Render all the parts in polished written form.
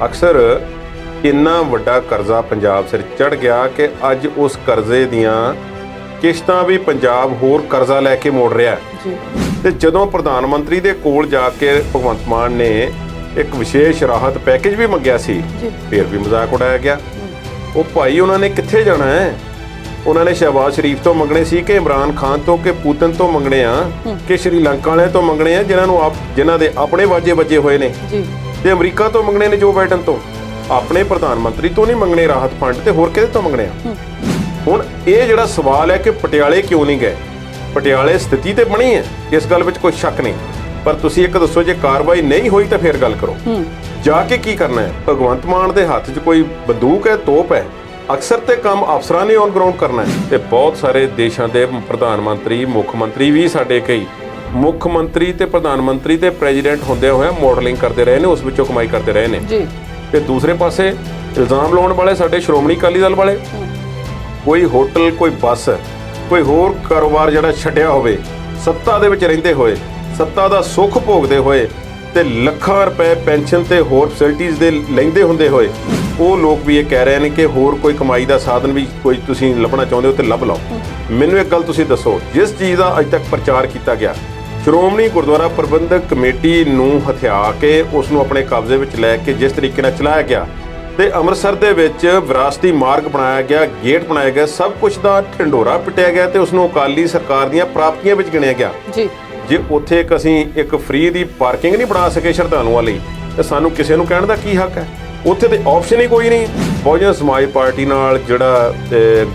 ਅਕਸਰ ਇੰਨਾ ਵੱਡਾ ਕਰਜ਼ਾ ਪੰਜਾਬ ਸਿਰ ਚੜ ਗਿਆ ਕਿ ਅੱਜ ਉਸ ਕਰਜ਼ੇ ਦੀਆਂ ਕਿਸ਼ਤਾਂ ਵੀ ਪੰਜਾਬ ਹੋਰ ਕਰਜ਼ਾ ਲੈ ਕੇ ਮੋੜ ਰਿਹਾ ਹੈ। ਤੇ ਜਦੋਂ ਪ੍ਰਧਾਨ ਮੰਤਰੀ ਦੇ ਕੋਲ ਜਾ ਕੇ ਭਗਵੰਤ ਮਾਨ ਨੇ ਇੱਕ ਵਿਸ਼ੇਸ਼ ਰਾਹਤ ਪੈਕੇਜ ਵੀ ਮੰਗਿਆ ਸੀ, ਫਿਰ ਵੀ ਮਜ਼ਾਕ ਉਡਾਇਆ ਗਿਆ। ਉਹ ਭਾਈ ਉਹਨਾਂ ਨੇ ਕਿੱਥੇ ਜਾਣਾ ਹੈ? ਉਹਨਾਂ ਨੇ ਸ਼ਹਿਬਾਜ਼ ਸ਼ਰੀਫ ਤੋਂ ਮੰਗਣੇ ਸੀ ਕਿ ਇਮਰਾਨ ਖਾਨ ਤੋਂ ਕਿ ਪੁਤਿਨ ਤੋਂ ਮੰਗਣੇ ਆ ਕਿ ਸ਼੍ਰੀਲੰਕਾ ਵਾਲਿਆਂ ਤੋਂ ਮੰਗਣੇ ਆ ਜਿਨ੍ਹਾਂ ਦੇ ਆਪਣੇ ਵਾਜੇ ਵੱਜੇ ਹੋਏ ਨੇ, ਤੇ ਅਮਰੀਕਾ ਤੋਂ ਮੰਗਣੇ ਨੇ ਜੋ ਬਾਈਡਨ ਤੋਂ। ਆਪਣੇ ਪ੍ਰਧਾਨ ਮੰਤਰੀ ਤੋਂ ਨਹੀਂ ਮੰਗਣੇ ਰਾਹਤ ਫੰਡ, ਤੇ ਹੋਰ ਕਿਹਦੇ ਤੋਂ ਮੰਗਣੇ ਆ? ਹੁਣ ਇਹ ਜਿਹੜਾ ਸਵਾਲ ਹੈ ਕਿ ਪਟਿਆਲੇ ਕਿਉਂ ਨਹੀਂ ਗਏ, ਪਟਿਆਲੇ ਸਥਿਤੀ ਤੇ ਬਣੀ ਹੈ, ਇਸ ਗੱਲ ਵਿੱਚ ਕੋਈ ਸ਼ੱਕ ਨਹੀਂ, ਪਰ ਤੁਸੀਂ ਇੱਕ ਦੱਸੋ ਜੇ ਕਾਰਵਾਈ ਨਹੀਂ ਹੋਈ ਤਾਂ ਫਿਰ ਗੱਲ ਕਰੋ। ਜਾ ਕੇ ਕੀ ਕਰਨਾ ਹੈ? ਭਗਵੰਤ ਮਾਨ ਦੇ ਹੱਥ 'ਚ ਕੋਈ ਬੰਦੂਕ ਹੈ, ਤੋਪ ਹੈ? ਅਕਸਰ ਤੇ ਕੰਮ ਅਫਸਰਾਂ ਨੇ ਔਨ ਗਰਾਊਂਡ ਕਰਨਾ ਹੈ। ਤੇ ਬਹੁਤ ਸਾਰੇ ਦੇਸ਼ਾਂ ਦੇ ਪ੍ਰਧਾਨ ਮੰਤਰੀ, ਮੁੱਖ ਮੰਤਰੀ ਵੀ ਸਾਡੇ ਕਈ ਮੁੱਖ ਮੰਤਰੀ ਤੇ ਪ੍ਰਧਾਨ ਮੰਤਰੀ ਤੇ ਪ੍ਰੈਜ਼ੀਡੈਂਟ ਹੁੰਦੇ ਹੋਏ ਮਾਡਲਿੰਗ ਕਰਦੇ ਰਹੇ ਨੇ, ਉਸ ਵਿੱਚੋਂ ਕਮਾਈ ਕਰਦੇ ਰਹੇ ਨੇ। ਤੇ ਦੂਸਰੇ ਪਾਸੇ ਇਲਜ਼ਾਮ ਲਾਉਣ ਵਾਲੇ ਸਾਡੇ ਸ਼੍ਰੋਮਣੀ ਅਕਾਲੀ ਦਲ ਵਾਲੇ, ਕੋਈ ਹੋਟਲ, ਕੋਈ ਬੱਸ, ਕੋਈ ਹੋਰ ਕਾਰੋਬਾਰ ਜਿਹੜਾ ਛੱਡਿਆ ਹੋਵੇ, ਸੱਤਾ ਦੇ ਵਿੱਚ ਰਹਿੰਦੇ ਹੋਏ, ਸੱਤਾ ਦਾ ਸੁੱਖ ਭੋਗਦੇ ਹੋਏ ਤੇ ਲੱਖਾਂ ਰੁਪਏ ਪੈਨਸ਼ਨ ਤੇ ਹੋਰ ਫੈਸਿਲਿਟੀਜ਼ ਦੇ ਲੈਂਦੇ ਹੁੰਦੇ ਹੋਏ, ਉਹ ਲੋਕ ਵੀ ਇਹ ਕਹਿ ਰਹੇ ਨੇ ਕਿ ਹੋਰ ਕੋਈ ਕਮਾਈ ਦਾ ਸਾਧਨ ਵੀ ਕੋਈ ਤੁਸੀਂ ਲੱਭਣਾ ਚਾਹੁੰਦੇ ਹੋ ਤੇ ਲੱਭ ਲਓ। ਮੈਨੂੰ ਇੱਕ ਗੱਲ ਤੁਸੀਂ ਦੱਸੋ, ਜਿਸ ਚੀਜ਼ ਦਾ ਅੱਜ ਤੱਕ ਪ੍ਰਚਾਰ ਕੀਤਾ ਗਿਆ, ਸ਼੍ਰੋਮਣੀ ਗੁਰਦੁਆਰਾ ਪ੍ਰਬੰਧਕ ਕਮੇਟੀ ਨੂੰ ਹਥਿਆ ਕੇ ਉਸ ਨੂੰ ਆਪਣੇ ਕਬਜ਼ੇ ਵਿੱਚ ਲੈ ਕੇ ਜਿਸ ਤਰੀਕੇ ਨਾਲ ਚਲਾਇਆ ਗਿਆ, ਤੇ ਅੰਮ੍ਰਿਤਸਰ ਦੇ ਵਿੱਚ ਵਿਰਾਸਤੀ ਮਾਰਗ ਬਣਾਇਆ ਗਿਆ, ਗੇਟ ਬਣਾਇਆ ਗਿਆ, ਸਭ ਕੁਝ ਦਾ ਢਿੰਡੋਰਾ ਪਿੱਟਿਆ ਗਿਆ ਤੇ ਉਸ ਨੂੰ ਅਕਾਲੀ ਸਰਕਾਰ ਦੀਆਂ ਪ੍ਰਾਪਤੀਆਂ ਵਿੱਚ ਗਿਣਿਆ ਗਿਆ। ਜੇ ਉੱਥੇ ਅਸੀਂ ਇੱਕ ਫ੍ਰੀ ਦੀ ਪਾਰਕਿੰਗ ਨਹੀਂ ਬਣਾ ਸਕੇ ਸ਼ਰਧਾਲੂਆਂ ਲਈ, ਤੇ ਸਾਨੂੰ ਕਿਸੇ ਨੂੰ ਕਹਿਣ ਦਾ ਕੀ ਹੱਕ ਹੈ? ਉੱਥੇ ਤੇ ਆਪਸ਼ਨ ਹੀ ਕੋਈ ਨਹੀਂ। ਬਹੁਜਨ ਸਮਾਜ ਪਾਰਟੀ ਨਾਲ ਜਿਹੜਾ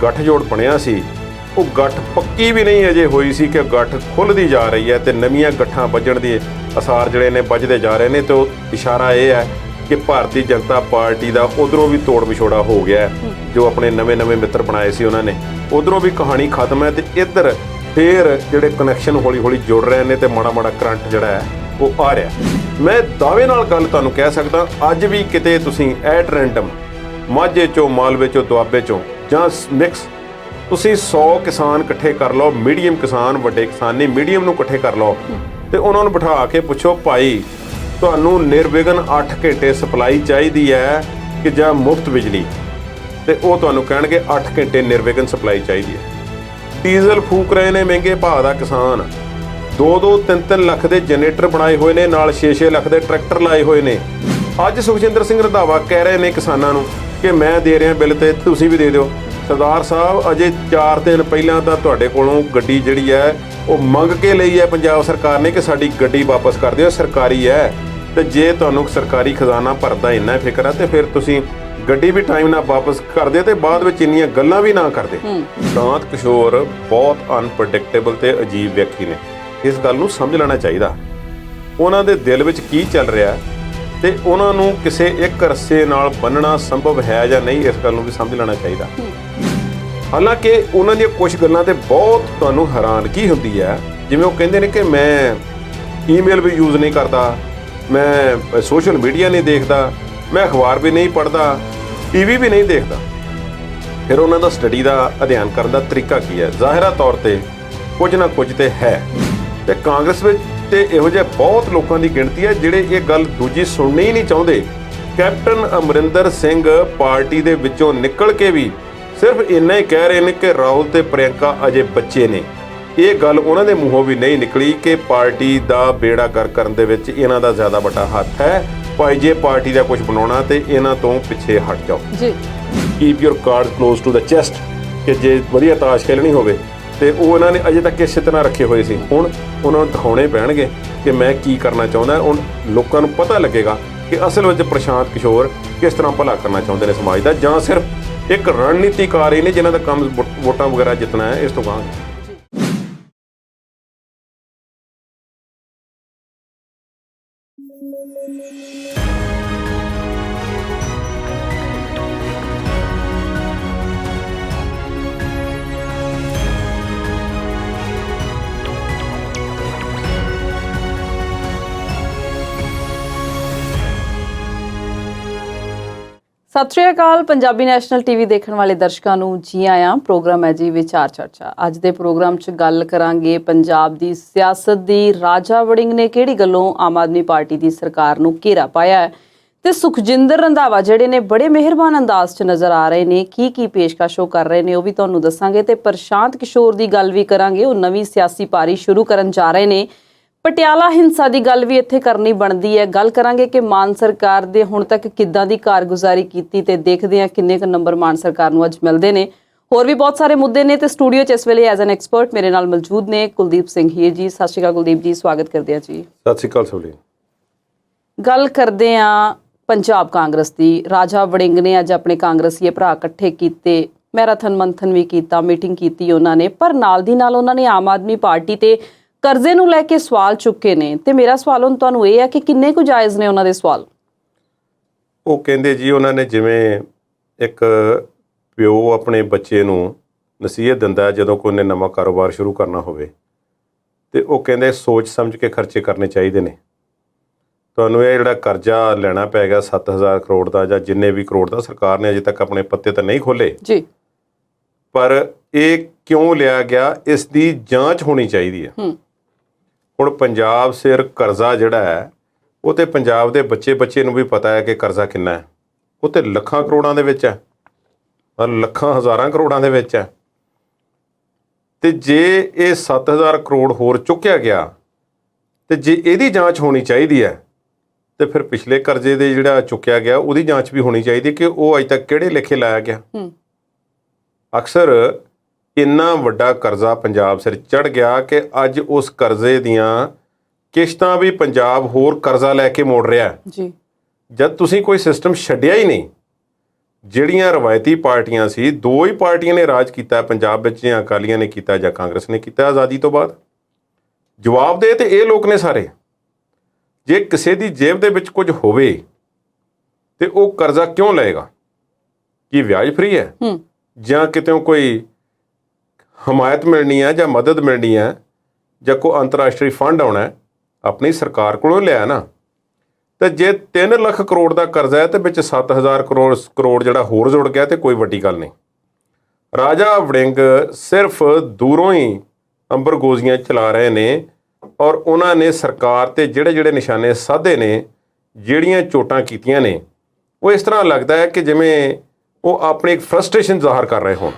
ਗੱਠਜੋੜ ਬਣਿਆ ਸੀ, ਉਹ ਗੱਠ ਪੱਕੀ ਵੀ ਨਹੀਂ ਅਜੇ ਹੋਈ ਸੀ ਕਿ ਗੱਠ ਖੁੱਲ੍ਹਦੀ ਜਾ ਰਹੀ ਹੈ ਤੇ ਨਵੀਆਂ ਗੱਠਾਂ ਵੱਜਣ ਦੇ ਅਸਾਰ ਜਿਹੜੇ ਨੇ ਵੱਜਦੇ ਜਾ ਰਹੇ ਨੇ। ਤੇ ਉਹ ਇਸ਼ਾਰਾ ਇਹ ਹੈ ਕਿ ਭਾਰਤੀ ਜਨਤਾ ਪਾਰਟੀ ਦਾ ਉਧਰੋਂ ਵੀ ਤੋੜ ਵਿਛੋੜਾ ਹੋ ਗਿਆ, ਜੋ ਆਪਣੇ ਨਵੇਂ ਮਿੱਤਰ ਬਣਾਏ ਸੀ ਉਹਨਾਂ ਨੇ, ਉਧਰੋਂ ਵੀ ਕਹਾਣੀ ਖਤਮ ਹੈ ਤੇ ਇੱਧਰ ਫੇਰ ਜਿਹੜੇ ਕਨੈਕਸ਼ਨ ਹੌਲੀ ਹੌਲੀ ਜੁੜ ਰਹੇ ਨੇ ਤੇ ਮਾੜਾ ਕਰੰਟ ਜਿਹੜਾ ਹੈ ਉਹ ਆ ਰਿਹਾ। ਮੈਂ ਦਾਅਵੇ ਨਾਲ ਗੱਲ ਤੁਹਾਨੂੰ ਕਹਿ ਸਕਦਾ, ਅੱਜ ਵੀ ਕਿਤੇ ਤੁਸੀਂ ਐਟ ਰੈਂਡਮ ਮਾਝੇ ਚੋਂ, ਮਾਲਵੇ ਚੋਂ, ਦੁਆਬੇ ਚੋਂ ਜਾਂ ਮਿਕਸ ਤੁਸੀਂ 100 ਕਿਸਾਨ ਇਕੱਠੇ ਕਰ ਲਓ, ਮੀਡੀਅਮ ਕਿਸਾਨ, ਵੱਡੇ ਕਿਸਾਨ ਨਹੀਂ, ਮੀਡੀਅਮ ਨੂੰ ਇਕੱਠੇ ਕਰ ਲਓ ਤੇ ਉਹਨਾਂ ਨੂੰ ਬਿਠਾ ਕੇ ਪੁੱਛੋ, ਭਾਈ ਤੁਹਾਨੂੰ ਨਿਰਵਿਘਨ 8 ਘੰਟੇ ਸਪਲਾਈ ਚਾਹੀਦੀ ਹੈ ਕਿ ਜਾਂ ਮੁਫਤ ਬਿਜਲੀ, ਤੇ ਉਹ ਤੁਹਾਨੂੰ ਕਹਿਣਗੇ 8 ਘੰਟੇ ਨਿਰਵਿਘਨ ਸਪਲਾਈ ਚਾਹੀਦੀ ਹੈ। ਡੀਜ਼ਲ ਫੂਕ ਰਹੇ ਨੇ ਮਹਿੰਗੇ ਭਾਅ ਦਾ ਕਿਸਾਨ, 2-2, 3-3 ਲੱਖ ਦੇ ਜਨਰੇਟਰ ਬਣਾਏ ਹੋਏ ਨੇ, ਨਾਲ 6-6 ਲੱਖ ਦੇ ਟਰੈਕਟਰ ਲਾਏ ਹੋਏ ਨੇ। ਅੱਜ ਸੁਖਜਿੰਦਰ ਸਿੰਘ ਰੰਧਾਵਾ ਕਹਿ ਰਹੇ ਨੇ ਕਿਸਾਨਾਂ ਨੂੰ ਕਿ ਮੈਂ ਦੇ ਰਿਹਾ ਬਿੱਲ ਤੇ ਤੁਸੀਂ ਵੀ ਦੇ ਦਿਓ। ਸਰਦਾਰ ਸਾਹਿਬ, ਅਜੇ 4 ਦਿਨ ਪਹਿਲਾਂ ਤਾਂ ਤੁਹਾਡੇ ਕੋਲੋਂ ਗੱਡੀ ਜਿਹੜੀ ਹੈ ਉਹ ਮੰਗ ਕੇ ਲਈ ਹੈ ਪੰਜਾਬ ਸਰਕਾਰ ਨੇ ਕਿ ਸਾਡੀ ਗੱਡੀ ਵਾਪਸ ਕਰ ਦਿਓ, ਸਰਕਾਰੀ ਹੈ। ਤੇ ਜੇ ਤੁਹਾਨੂੰ ਸਰਕਾਰੀ ਖਜ਼ਾਨਾ ਭਰਦਾ ਇੰਨਾ ਫਿਕਰ ਹੈ ਤੇ ਫਿਰ ਤੁਸੀਂ ਗੱਡੀ ਵੀ ਟਾਈਮ ਨਾਲ ਵਾਪਸ ਕਰਦੇ ਤੇ ਬਾਅਦ ਵਿੱਚ ਇੰਨੀਆਂ ਗੱਲਾਂ ਵੀ ਨਾ ਕਰਦੇ। ਸ਼ਾਂਤ ਕਿਸ਼ੋਰ ਬਹੁਤ ਅਨਪ੍ਰੈਡਿਕਟੇਬਲ ਤੇ ਅਜੀਬ ਵਿਅਕਤੀ ਨੇ, ਇਸ ਗੱਲ ਨੂੰ ਸਮਝ ਲੈਣਾ ਚਾਹੀਦਾ ਉਹਨਾਂ ਦੇ ਦਿਲ ਵਿੱਚ ਕੀ ਚੱਲ ਰਿਹਾ ਤੇ ਉਹਨਾਂ ਨੂੰ ਕਿਸੇ ਇੱਕ ਰੱਸੇ ਨਾਲ ਬੰਨਣਾ ਸੰਭਵ ਹੈ ਜਾਂ ਨਹੀਂ, ਇਸ ਗੱਲ ਨੂੰ ਵੀ ਸਮਝ ਲੈਣਾ ਚਾਹੀਦਾ। ਹਾਲਾਂਕਿ ਉਹਨਾਂ ਦੀਆਂ ਕੁਝ ਗੱਲਾਂ ਤੇ ਬਹੁਤ ਤੁਹਾਨੂੰ ਹੈਰਾਨਗੀ ਹੁੰਦੀ ਹੈ, ਜਿਵੇਂ ਉਹ ਕਹਿੰਦੇ ਨੇ ਕਿ ਮੈਂ ਈਮੇਲ ਵੀ ਯੂਜ਼ ਨਹੀਂ ਕਰਦਾ, ਮੈਂ ਸੋਸ਼ਲ ਮੀਡੀਆ ਨਹੀਂ ਦੇਖਦਾ, ਮੈਂ ਅਖਬਾਰ ਵੀ ਨਹੀਂ ਪੜ੍ਹਦਾ, ਟੀਵੀ ਵੀ ਨਹੀਂ ਦੇਖਦਾ। ਫਿਰ ਉਹਨਾਂ ਦਾ ਸਟੱਡੀ ਦਾ ਅਧਿਐਨ ਕਰਨ ਦਾ ਤਰੀਕਾ ਕੀ ਹੈ? ਜ਼ਾਹਿਰਾ ਤੌਰ ਤੇ ਕੁਝ ਨਾ ਕੁਝ ਤੇ ਹੈ। ਤੇ ਕਾਂਗਰਸ ਵਿੱਚ ਤੇ ਇਹੋ ਜਿਹੇ ਬਹੁਤ ਲੋਕਾਂ ਦੀ ਗਿਣਤੀ ਹੈ ਜਿਹੜੇ ਇਹ ਗੱਲ ਦੂਜੀ ਸੁਣਨੀ ਹੀ ਨਹੀਂ ਚਾਹੁੰਦੇ। ਕੈਪਟਨ ਅਮਰਿੰਦਰ ਸਿੰਘ ਪਾਰਟੀ ਦੇ ਵਿੱਚੋਂ ਨਿਕਲ ਕੇ ਵੀ ਸਿਰਫ ਇੰਨਾ ਹੀ ਕਹਿ ਰਹੇ ਨੇ ਕਿ ਰਾਹੁਲ ਤੇ ਪ੍ਰਿਯੰਕਾ ਅਜੇ ਬੱਚੇ ਨੇ। ਇਹ ਗੱਲ ਉਹਨਾਂ ਦੇ ਮੂੰਹੋਂ ਵੀ ਨਹੀਂ ਨਿਕਲੀ ਕਿ ਪਾਰਟੀ ਦਾ ਬੇੜਾ ਗਰਕ ਕਰਨ ਦੇ ਵਿੱਚ ਇਹਨਾਂ ਦਾ ਜ਼ਿਆਦਾ ਵੱਡਾ ਹੱਥ ਹੈ। ਭਾਈ ਜੇ ਪਾਰਟੀ ਦਾ ਕੁਝ ਬਣਾਉਣਾ ਤੇ ਇਹਨਾਂ ਤੋਂ ਪਿੱਛੇ ਹਟ ਜਾਓ ਜੀ। Keep your card close to the chest, ਕਿ ਜੇ ਵਧੀਆ ਤਾਸ਼ ਖੇਲਣੀ ਹੋਵੇ ਤੇ ਉਹ ਇਹਨਾਂ ਨੇ ਅਜੇ ਤੱਕ ਇਸੇ ਤਰ੍ਹਾਂ ਰੱਖੇ ਹੋਏ ਸੀ। ਹੁਣ ਉਹਨਾਂ ਨੂੰ ਦਿਖਾਉਣੇ ਪੈਣਗੇ ਕਿ ਮੈਂ ਕੀ ਕਰਨਾ ਚਾਹੁੰਦਾ। ਹੁਣ ਲੋਕਾਂ ਨੂੰ ਪਤਾ ਲੱਗੇਗਾ ਕਿ ਅਸਲ ਵਿੱਚ ਪ੍ਰਸ਼ਾਂਤ ਕਿਸ਼ੋਰ ਕਿਸ ਤਰ੍ਹਾਂ ਭਲਾ ਕਰਨਾ ਚਾਹੁੰਦੇ ਨੇ ਸਮਾਜ ਦਾ, ਜਾਂ ਸਿਰਫ ਇੱਕ ਰਣਨੀਤੀਕਾਰ ਹੀ ਨੇ ਜਿਨ੍ਹਾਂ ਦਾ ਕੰਮ ਵੋਟਾਂ ਵਗੈਰਾ ਜਿੱਤਣਾ ਹੈ। ਇਸ ਤੋਂ ਬਾਅਦ ਸਤਿ ਸ਼੍ਰੀ ਅਕਾਲ। ਪੰਜਾਬੀ ਨੈਸ਼ਨਲ ਟੀਵੀ ਦੇਖਣ ਵਾਲੇ ਦਰਸ਼ਕਾਂ ਨੂੰ ਜੀ ਆਇਆਂ। ਪ੍ਰੋਗਰਾਮ ਹੈ ਜੀ ਵਿਚਾਰ ਚਰਚਾ। ਅੱਜ ਦੇ ਪ੍ਰੋਗਰਾਮ 'ਚ ਗੱਲ ਕਰਾਂਗੇ ਪੰਜਾਬ ਦੀ ਸਿਆਸਤ ਦੀ। ਰਾਜਾ ਵੜਿੰਗ ਨੇ ਕਿਹੜੀ ਗੱਲੋਂ ਆਮ ਆਦਮੀ ਪਾਰਟੀ ਦੀ ਸਰਕਾਰ ਨੂੰ ਘੇਰਾ ਪਾਇਆ ਹੈ ਤੇ ਸੁਖਜਿੰਦਰ ਰੰਧਾਵਾ ਜਿਹੜੇ ਨੇ ਬੜੇ ਮਿਹਰਬਾਨ ਅੰਦਾਜ਼ 'ਚ ਨਜ਼ਰ ਆ ਰਹੇ ਨੇ। ਕੀ ਪੇਸ਼ਕਸ਼ ਉਹ ਕਰ ਰਹੇ ਨੇ ਉਹ ਵੀ ਤੁਹਾਨੂੰ ਦੱਸਾਂਗੇ। ਤੇ ਪ੍ਰਸ਼ਾਂਤ ਕਿਸ਼ੋਰ ਦੀ ਗੱਲ ਵੀ ਕਰਾਂਗੇ। ਉਹ ਨਵੀਂ ਸਿਆਸੀ ਪਾਰੀ ਸ਼ੁਰੂ ਕਰਨ ਜਾ ਰਹੇ ਨੇ। ਪਟਿਆਲਾ ਹਿੰਸਾ ਦੀ ਗੱਲ ਵੀ ਇੱਥੇ ਕਰਨੀ ਬਣਦੀ ਹੈ। ਗੱਲ ਕਰਾਂਗੇ ਕਿ ਮਾਨ ਸਰਕਾਰ ਦੇ ਹੁਣ ਤੱਕ ਕਿੱਦਾਂ ਦੀ ਕਾਰਗੁਜ਼ਾਰੀ ਕੀਤੀ ਤੇ ਦੇਖਦੇ ਹਾਂ ਕਿੰਨੇ ਕੁ ਨੰਬਰ ਮਾਨ ਸਰਕਾਰ ਨੂੰ ਅੱਜ ਮਿਲਦੇ ਨੇ। ਹੋਰ ਵੀ ਬਹੁਤ ਸਾਰੇ ਮੁੱਦੇ ਨੇ ਤੇ ਸਟੂਡੀਓ 'ਚ ਇਸ ਵੇਲੇ ਐਜ਼ ਐਨ ਐਕਸਪਰਟ ਮੇਰੇ ਨਾਲ ਮੌਜੂਦ ਨੇ ਕੁਲਦੀਪ ਸਿੰਘ ਹੀਰ ਜੀ। ਸਤਿ ਸ਼੍ਰੀ ਅਕਾਲ ਕੁਲਦੀਪ ਜੀ, ਸਵਾਗਤ ਕਰਦੇ ਹਾਂ ਜੀ। ਸਤਿ ਸ਼੍ਰੀ ਅਕਾਲ ਸੋਲੀ। ਗੱਲ ਕਰਦੇ ਹਾਂ ਪੰਜਾਬ ਕਾਂਗਰਸ ਦੀ। ਰਾਜਾ ਵੜਿੰਗ ਨੇ ਅੱਜ ਆਪਣੇ ਕਾਂਗਰਸੀਏ ਭਰਾ ਇਕੱਠੇ ਕੀਤੇ, ਮੈਰਾਥਨ ਮੰਥਨ ਵੀ ਕੀਤਾ, ਮੀਟਿੰਗ ਕੀਤੀ ਉਹਨਾਂ ਨੇ, ਪਰ ਨਾਲ ਦੀ ਨਾਲ ਉਹਨਾਂ ਨੇ ਆਮ ਆਦਮੀ ਪਾਰਟੀ ਤੇ ਕਰਜ਼ੇ ਨੂੰ ਲੈ ਕੇ ਸਵਾਲ ਚੁੱਕੇ ਨੇ। ਤੇ ਮੇਰਾ ਸਵਾਲ ਹੁਣ ਤੁਹਾਨੂੰ ਇਹ ਹੈ ਕਿ ਕਿੰਨੇ ਕੁ ਜਾਇਜ਼ ਨੇ ਉਹਨਾਂ ਦੇ ਸਵਾਲ? ਉਹ ਕਹਿੰਦੇ ਜੀ ਉਹਨਾਂ ਨੇ ਜਿਵੇਂ ਇੱਕ ਪਿਓ ਆਪਣੇ ਬੱਚੇ ਨੂੰ ਨਸੀਹਤ ਦਿੰਦਾ ਜਦੋਂ ਕੋਈ ਨੇ ਨਵਾਂ ਕਾਰੋਬਾਰ ਸ਼ੁਰੂ ਕਰਨਾ ਹੋਵੇ, ਤੇ ਉਹ ਕਹਿੰਦੇ ਸੋਚ ਸਮਝ ਕੇ ਖਰਚੇ ਕਰਨੇ ਚਾਹੀਦੇ ਨੇ। ਤੁਹਾਨੂੰ ਇਹ ਜਿਹੜਾ ਕਰਜ਼ਾ ਲੈਣਾ ਪੈ ਗਿਆ 7000 ਕਰੋੜ ਦਾ ਜਾਂ ਜਿੰਨੇ ਵੀ ਕਰੋੜ ਦਾ, ਸਰਕਾਰ ਨੇ ਅਜੇ ਤੱਕ ਆਪਣੇ ਪੱਤੇ ਤਾਂ ਨਹੀਂ ਖੋਲ੍ਹੇ ਜੀ, ਪਰ ਇਹ ਕਿਉਂ ਲਿਆ ਗਿਆ ਇਸ ਦੀ ਜਾਂਚ ਹੋਣੀ ਚਾਹੀਦੀ ਹੈ। ਹੁਣ ਪੰਜਾਬ ਸਿਰ ਕਰਜ਼ਾ ਜਿਹੜਾ ਹੈ ਉਹ ਤੇ ਪੰਜਾਬ ਦੇ ਬੱਚੇ ਨੂੰ ਵੀ ਪਤਾ ਹੈ ਕਿ ਕਰਜ਼ਾ ਕਿੰਨਾ ਹੈ। ਉਹ ਤੇ ਲੱਖਾਂ ਕਰੋੜਾਂ ਦੇ ਵਿੱਚ ਹੈ, ਲੱਖਾਂ ਹਜ਼ਾਰਾਂ ਕਰੋੜਾਂ ਦੇ ਵਿੱਚ ਹੈ। ਤੇ ਜੇ ਇਹ 7000 ਕਰੋੜ ਹੋਰ ਚੁੱਕਿਆ ਗਿਆ ਤੇ ਜੇ ਇਹਦੀ ਜਾਂਚ ਹੋਣੀ ਚਾਹੀਦੀ ਹੈ ਤੇ ਫਿਰ ਪਿਛਲੇ ਕਰਜ਼ੇ ਦੇ ਜਿਹੜਾ ਚੁੱਕਿਆ ਗਿਆ ਉਹਦੀ ਜਾਂਚ ਵੀ ਹੋਣੀ ਚਾਹੀਦੀ ਕਿ ਉਹ ਅਜੇ ਤੱਕ ਕਿਹੜੇ ਲੇਖੇ ਲਾਇਆ ਗਿਆ। ਅਕਸਰ ਇੰਨਾ ਵੱਡਾ ਕਰਜ਼ਾ ਪੰਜਾਬ ਸਿਰ ਚੜ੍ਹ ਗਿਆ ਕਿ ਅੱਜ ਉਸ ਕਰਜ਼ੇ ਦੀਆਂ ਕਿਸ਼ਤਾਂ ਵੀ ਪੰਜਾਬ ਹੋਰ ਕਰਜ਼ਾ ਲੈ ਕੇ ਮੋੜ ਰਿਹਾ ਜੀ। ਜਦ ਤੁਸੀਂ ਕੋਈ ਸਿਸਟਮ ਛੱਡਿਆ ਹੀ ਨਹੀਂ। ਜਿਹੜੀਆਂ ਰਵਾਇਤੀ ਪਾਰਟੀਆਂ ਸੀ, ਦੋ ਹੀ ਪਾਰਟੀਆਂ ਨੇ ਰਾਜ ਕੀਤਾ ਪੰਜਾਬ ਵਿੱਚ, ਜਾਂ ਅਕਾਲੀਆਂ ਨੇ ਕੀਤਾ ਜਾਂ ਕਾਂਗਰਸ ਨੇ ਕੀਤਾ ਆਜ਼ਾਦੀ ਤੋਂ ਬਾਅਦ। ਜਵਾਬਦੇਹ ਤੇ ਇਹ ਲੋਕ ਨੇ ਸਾਰੇ। ਜੇ ਕਿਸੇ ਦੀ ਜੇਬ ਦੇ ਵਿੱਚ ਕੁਝ ਹੋਵੇ ਤੇ ਉਹ ਕਰਜ਼ਾ ਕਿਉਂ ਲਏਗਾ? ਕੀ ਵਿਆਜ ਫਰੀ ਹੈ ਜਾਂ ਕਿਤੋਂ ਕੋਈ ਹਮਾਇਤ ਮਿਲਣੀ ਹੈ ਜਾਂ ਮਦਦ ਮਿਲਣੀ ਹੈ ਜਾਂ ਕੋਈ ਅੰਤਰਰਾਸ਼ਟਰੀ ਫੰਡ ਆਉਣਾ? ਆਪਣੀ ਸਰਕਾਰ ਕੋਲੋਂ ਲਿਆ ਨਾ। ਤੇ ਜੇ 3 ਲੱਖ ਕਰੋੜ ਦਾ ਕਰਜ਼ਾ ਹੈ ਤੇ ਵਿੱਚ 7000 ਕਰੋੜ ਜਿਹੜਾ ਹੋਰ ਜੁੜ ਗਿਆ ਤੇ ਕੋਈ ਵੱਡੀ ਗੱਲ ਨਹੀਂ। ਰਾਜਾ ਵੜਿੰਗ ਸਿਰਫ ਦੂਰੋਂ ਹੀ ਅੰਬਰਗੋਜ਼ੀਆਂ ਚਲਾ ਰਹੇ ਨੇ ਔਰ ਉਹਨਾਂ ਨੇ ਸਰਕਾਰ ਤੇ ਜਿਹੜੇ ਨਿਸ਼ਾਨੇ ਸਾਧੇ ਨੇ, ਜਿਹੜੀਆਂ ਚੋਟਾਂ ਕੀਤੀਆਂ ਨੇ, ਉਹ ਇਸ ਤਰ੍ਹਾਂ ਲੱਗਦਾ ਹੈ ਕਿ ਜਿਵੇਂ ਉਹ ਆਪਣੀ ਇੱਕ ਫਰਸਟ੍ਰੇਸ਼ਨ ਜ਼ਾਹਰ ਕਰ ਰਹੇ ਹੋਣ।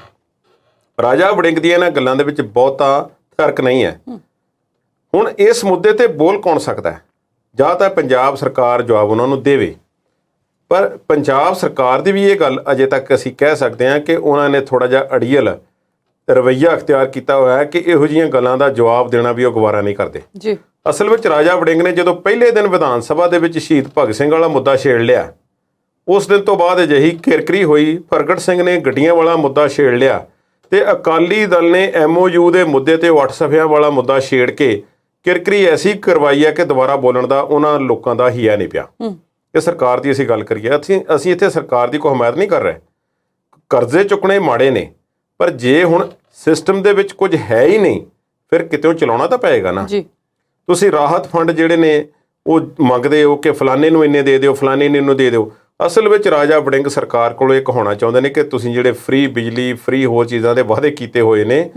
ਰਾਜਾ ਵੜਿੰਗ ਦੀਆਂ ਇਹਨਾਂ ਗੱਲਾਂ ਦੇ ਵਿੱਚ ਬਹੁਤਾ ਫਰਕ ਨਹੀਂ ਹੈ। ਹੁਣ ਇਸ ਮੁੱਦੇ ਤੇ ਬੋਲ ਕੌਣ ਸਕਦਾ ਹੈ? ਜਾਂ ਤਾਂ ਪੰਜਾਬ ਸਰਕਾਰ ਜਵਾਬ ਉਹਨਾਂ ਨੂੰ ਦੇਵੇ, ਪਰ ਪੰਜਾਬ ਸਰਕਾਰ ਦੀ ਵੀ ਇਹ ਗੱਲ ਅਜੇ ਤੱਕ ਅਸੀਂ ਕਹਿ ਸਕਦੇ ਹਾਂ ਕਿ ਉਹਨਾਂ ਨੇ ਥੋੜ੍ਹਾ ਜਿਹਾ ਅੜੀਅਲ ਰਵੱਈਆ ਅਖਤਿਆਰ ਕੀਤਾ ਹੋਇਆ ਹੈ ਕਿ ਇਹੋ ਜਿਹੀਆਂ ਗੱਲਾਂ ਦਾ ਜਵਾਬ ਦੇਣਾ ਵੀ ਉਹ ਗਵਾਰਾ ਨਹੀਂ ਕਰਦੇ ਜੀ। ਅਸਲ ਵਿੱਚ ਰਾਜਾ ਵੜਿੰਗ ਨੇ ਜਦੋਂ ਪਹਿਲੇ ਦਿਨ ਵਿਧਾਨ ਸਭਾ ਦੇ ਵਿੱਚ ਸ਼ਹੀਦ ਭਗਤ ਸਿੰਘ ਵਾਲਾ ਮੁੱਦਾ ਛੇੜ ਲਿਆ, ਉਸ ਦਿਨ ਤੋਂ ਬਾਅਦ ਅਜਿਹੀ ਕਿਰਕਰੀ ਹੋਈ। ਪ੍ਰਗਟ ਸਿੰਘ ਨੇ ਗੱਡੀਆਂ ਵਾਲਾ ਮੁੱਦਾ ਛੇੜ ਲਿਆ ਤੇ ਅਕਾਲੀ ਦਲ ਨੇ MOU ਦੇ ਮੁੱਦੇ ਤੇ 8 ਸਫ਼ਿਆਂ ਵਾਲਾ ਮੁੱਦਾ ਛੇੜ ਕੇ ਕਿਰਕਰੀ ਐਸੀ ਕਰਵਾਈ ਹੈ ਕਿ ਦੁਬਾਰਾ ਬੋਲਣ ਦਾ ਉਹਨਾਂ ਲੋਕਾਂ ਦਾ ਹੀਆ ਨਹੀਂ ਪਿਆ। ਕਿ ਸਰਕਾਰ ਦੀ ਅਸੀਂ ਗੱਲ ਕਰੀਏ, ਅਸੀਂ ਇੱਥੇ ਸਰਕਾਰ ਦੀ ਕੋਈ ਹਮਾਇਤ ਨਹੀਂ ਕਰ ਰਹੇ। ਕਰਜ਼ੇ ਚੁੱਕਣੇ ਮਾੜੇ ਨੇ, ਪਰ ਜੇ ਹੁਣ ਸਿਸਟਮ ਦੇ ਵਿੱਚ ਕੁਝ ਹੈ ਹੀ ਨਹੀਂ ਫਿਰ ਕਿਤੋਂ ਚਲਾਉਣਾ ਤਾਂ ਪਏਗਾ ਨਾ ਜੀ। ਤੁਸੀਂ ਰਾਹਤ ਫੰਡ ਜਿਹੜੇ ਨੇ ਉਹ ਮੰਗਦੇ ਹੋ ਕਿ ਫਲਾਣੇ ਨੂੰ ਇੰਨੇ ਦੇ ਦਿਓ, ਫਲਾਣੇ ਨੂੰ ਇੰਨੇ ਦੇ ਦਿਓ। ਅਸਲ ਵਿੱਚ ਰਾਜਾ ਵੜਿੰਗ ਸਰਕਾਰ ਕੋਲੋਂ ਇੱਕ ਹੋਣਾ ਚਾਹੁੰਦੇ ਨੇ ਕਿ ਤੁਸੀਂ ਜਿਹੜੇ ਫ੍ਰੀ ਬਿਜਲੀ, ਫ੍ਰੀ ਹੋਰ ਚੀਜ਼ਾਂ ਦੇ ਵਾਅਦੇ ਕੀਤੇ ਹੋਏ ਨੇ,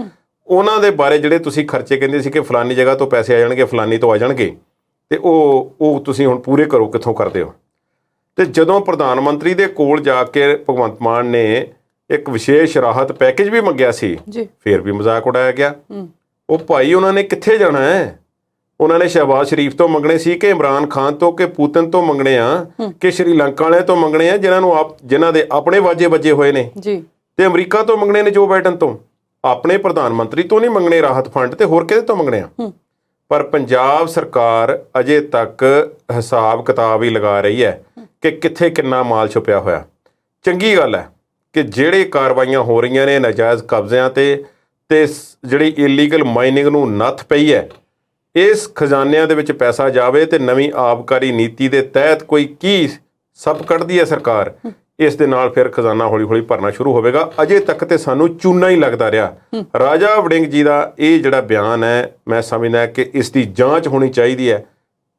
ਉਹਨਾਂ ਦੇ ਬਾਰੇ ਜਿਹੜੇ ਤੁਸੀਂ ਖਰਚੇ ਕਹਿੰਦੇ ਸੀ ਕਿ ਫਲਾਨੀ ਜਗ੍ਹਾ ਤੋਂ ਪੈਸੇ ਆ ਜਾਣਗੇ, ਫਲਾਨੀ ਤੋਂ ਆ ਜਾਣਗੇ, ਤੇ ਉਹ ਤੁਸੀਂ ਹੁਣ ਪੂਰੇ ਕਰੋ, ਕਿੱਥੋਂ ਕਰਦੇ ਹੋ? ਤੇ ਜਦੋਂ ਪ੍ਰਧਾਨ ਮੰਤਰੀ ਦੇ ਕੋਲ ਜਾ ਕੇ ਭਗਵੰਤ ਮਾਨ ਨੇ ਇੱਕ ਵਿਸ਼ੇਸ਼ ਰਾਹਤ ਪੈਕੇਜ ਵੀ ਮੰਗਿਆ ਸੀ, ਫਿਰ ਵੀ ਮਜ਼ਾਕ ਉਡਾਇਆ ਗਿਆ। ਉਹ ਭਾਈ ਉਹਨਾਂ ਨੇ ਕਿੱਥੇ ਜਾਣਾ ਹੈ? ਉਹਨਾਂ ਨੇ ਸ਼ਹਿਬਾਜ਼ ਸ਼ਰੀਫ ਤੋਂ ਮੰਗਣੇ ਸੀ ਕਿ ਇਮਰਾਨ ਖਾਨ ਤੋਂ ਕਿ ਪੁਤਿਨ ਤੋਂ ਮੰਗਣੇ ਆ ਕਿ ਸ਼੍ਰੀਲੰਕਾ ਵਾਲਿਆਂ ਤੋਂ ਮੰਗਣੇ ਆ ਜਿਨ੍ਹਾਂ ਦੇ ਆਪਣੇ ਵਾਜੇ ਵੱਜੇ ਹੋਏ ਨੇ, ਤੇ ਅਮਰੀਕਾ ਤੋਂ ਮੰਗਣੇ ਨੇ, ਜੋ ਬਾਈਡਨ ਤੋਂ। ਆਪਣੇ ਪ੍ਰਧਾਨ ਮੰਤਰੀ ਤੋਂ ਨਹੀਂ ਮੰਗਣੇ ਰਾਹਤ ਫੰਡ, ਤੇ ਹੋਰ ਕਿਹਦੇ ਤੋਂ ਮੰਗਣੇ ਆ? ਪਰ ਪੰਜਾਬ ਸਰਕਾਰ ਅਜੇ ਤੱਕ ਹਿਸਾਬ ਕਿਤਾਬ ਹੀ ਲਗਾ ਰਹੀ ਹੈ ਕਿ ਕਿੱਥੇ ਕਿੰਨਾ ਮਾਲ ਛੁਪਿਆ ਹੋਇਆ। ਚੰਗੀ ਗੱਲ ਹੈ ਕਿ ਜਿਹੜੇ ਕਾਰਵਾਈਆਂ ਹੋ ਰਹੀਆਂ ਨੇ ਨਾਜਾਇਜ਼ ਕਬਜ਼ਿਆਂ ਤੇ ਜਿਹੜੀ ਇਲੀਗਲ ਮਾਈਨਿੰਗ ਨੂੰ ਨੱਥ ਪਈ ਹੈ, ਇਸ ਖਜ਼ਾਨਿਆਂ ਦੇ ਵਿੱਚ ਪੈਸਾ ਜਾਵੇ ਤੇ ਨਵੀਂ ਆਬਕਾਰੀ ਨੀਤੀ ਦੇ ਤਹਿਤ ਕੋਈ ਕੀ ਸੱਪ ਕੱਢਦੀ ਹੈ ਸਰਕਾਰ, ਇਸ ਦੇ ਨਾਲ ਫਿਰ ਖਜ਼ਾਨਾ ਹੌਲੀ ਹੌਲੀ ਭਰਨਾ ਸ਼ੁਰੂ ਹੋਵੇਗਾ। ਅਜੇ ਤੱਕ ਤੇ ਸਾਨੂੰ ਚੂਨਾ ਹੀ ਲੱਗਦਾ ਰਿਹਾ। ਰਾਜਾ ਵੜਿੰਗ ਜੀ ਦਾ ਇਹ ਜਿਹੜਾ ਬਿਆਨ ਹੈ, ਮੈਂ ਸਮਝਦਾ ਕਿ ਇਸ ਦੀ ਜਾਂਚ ਹੋਣੀ ਚਾਹੀਦੀ ਹੈ।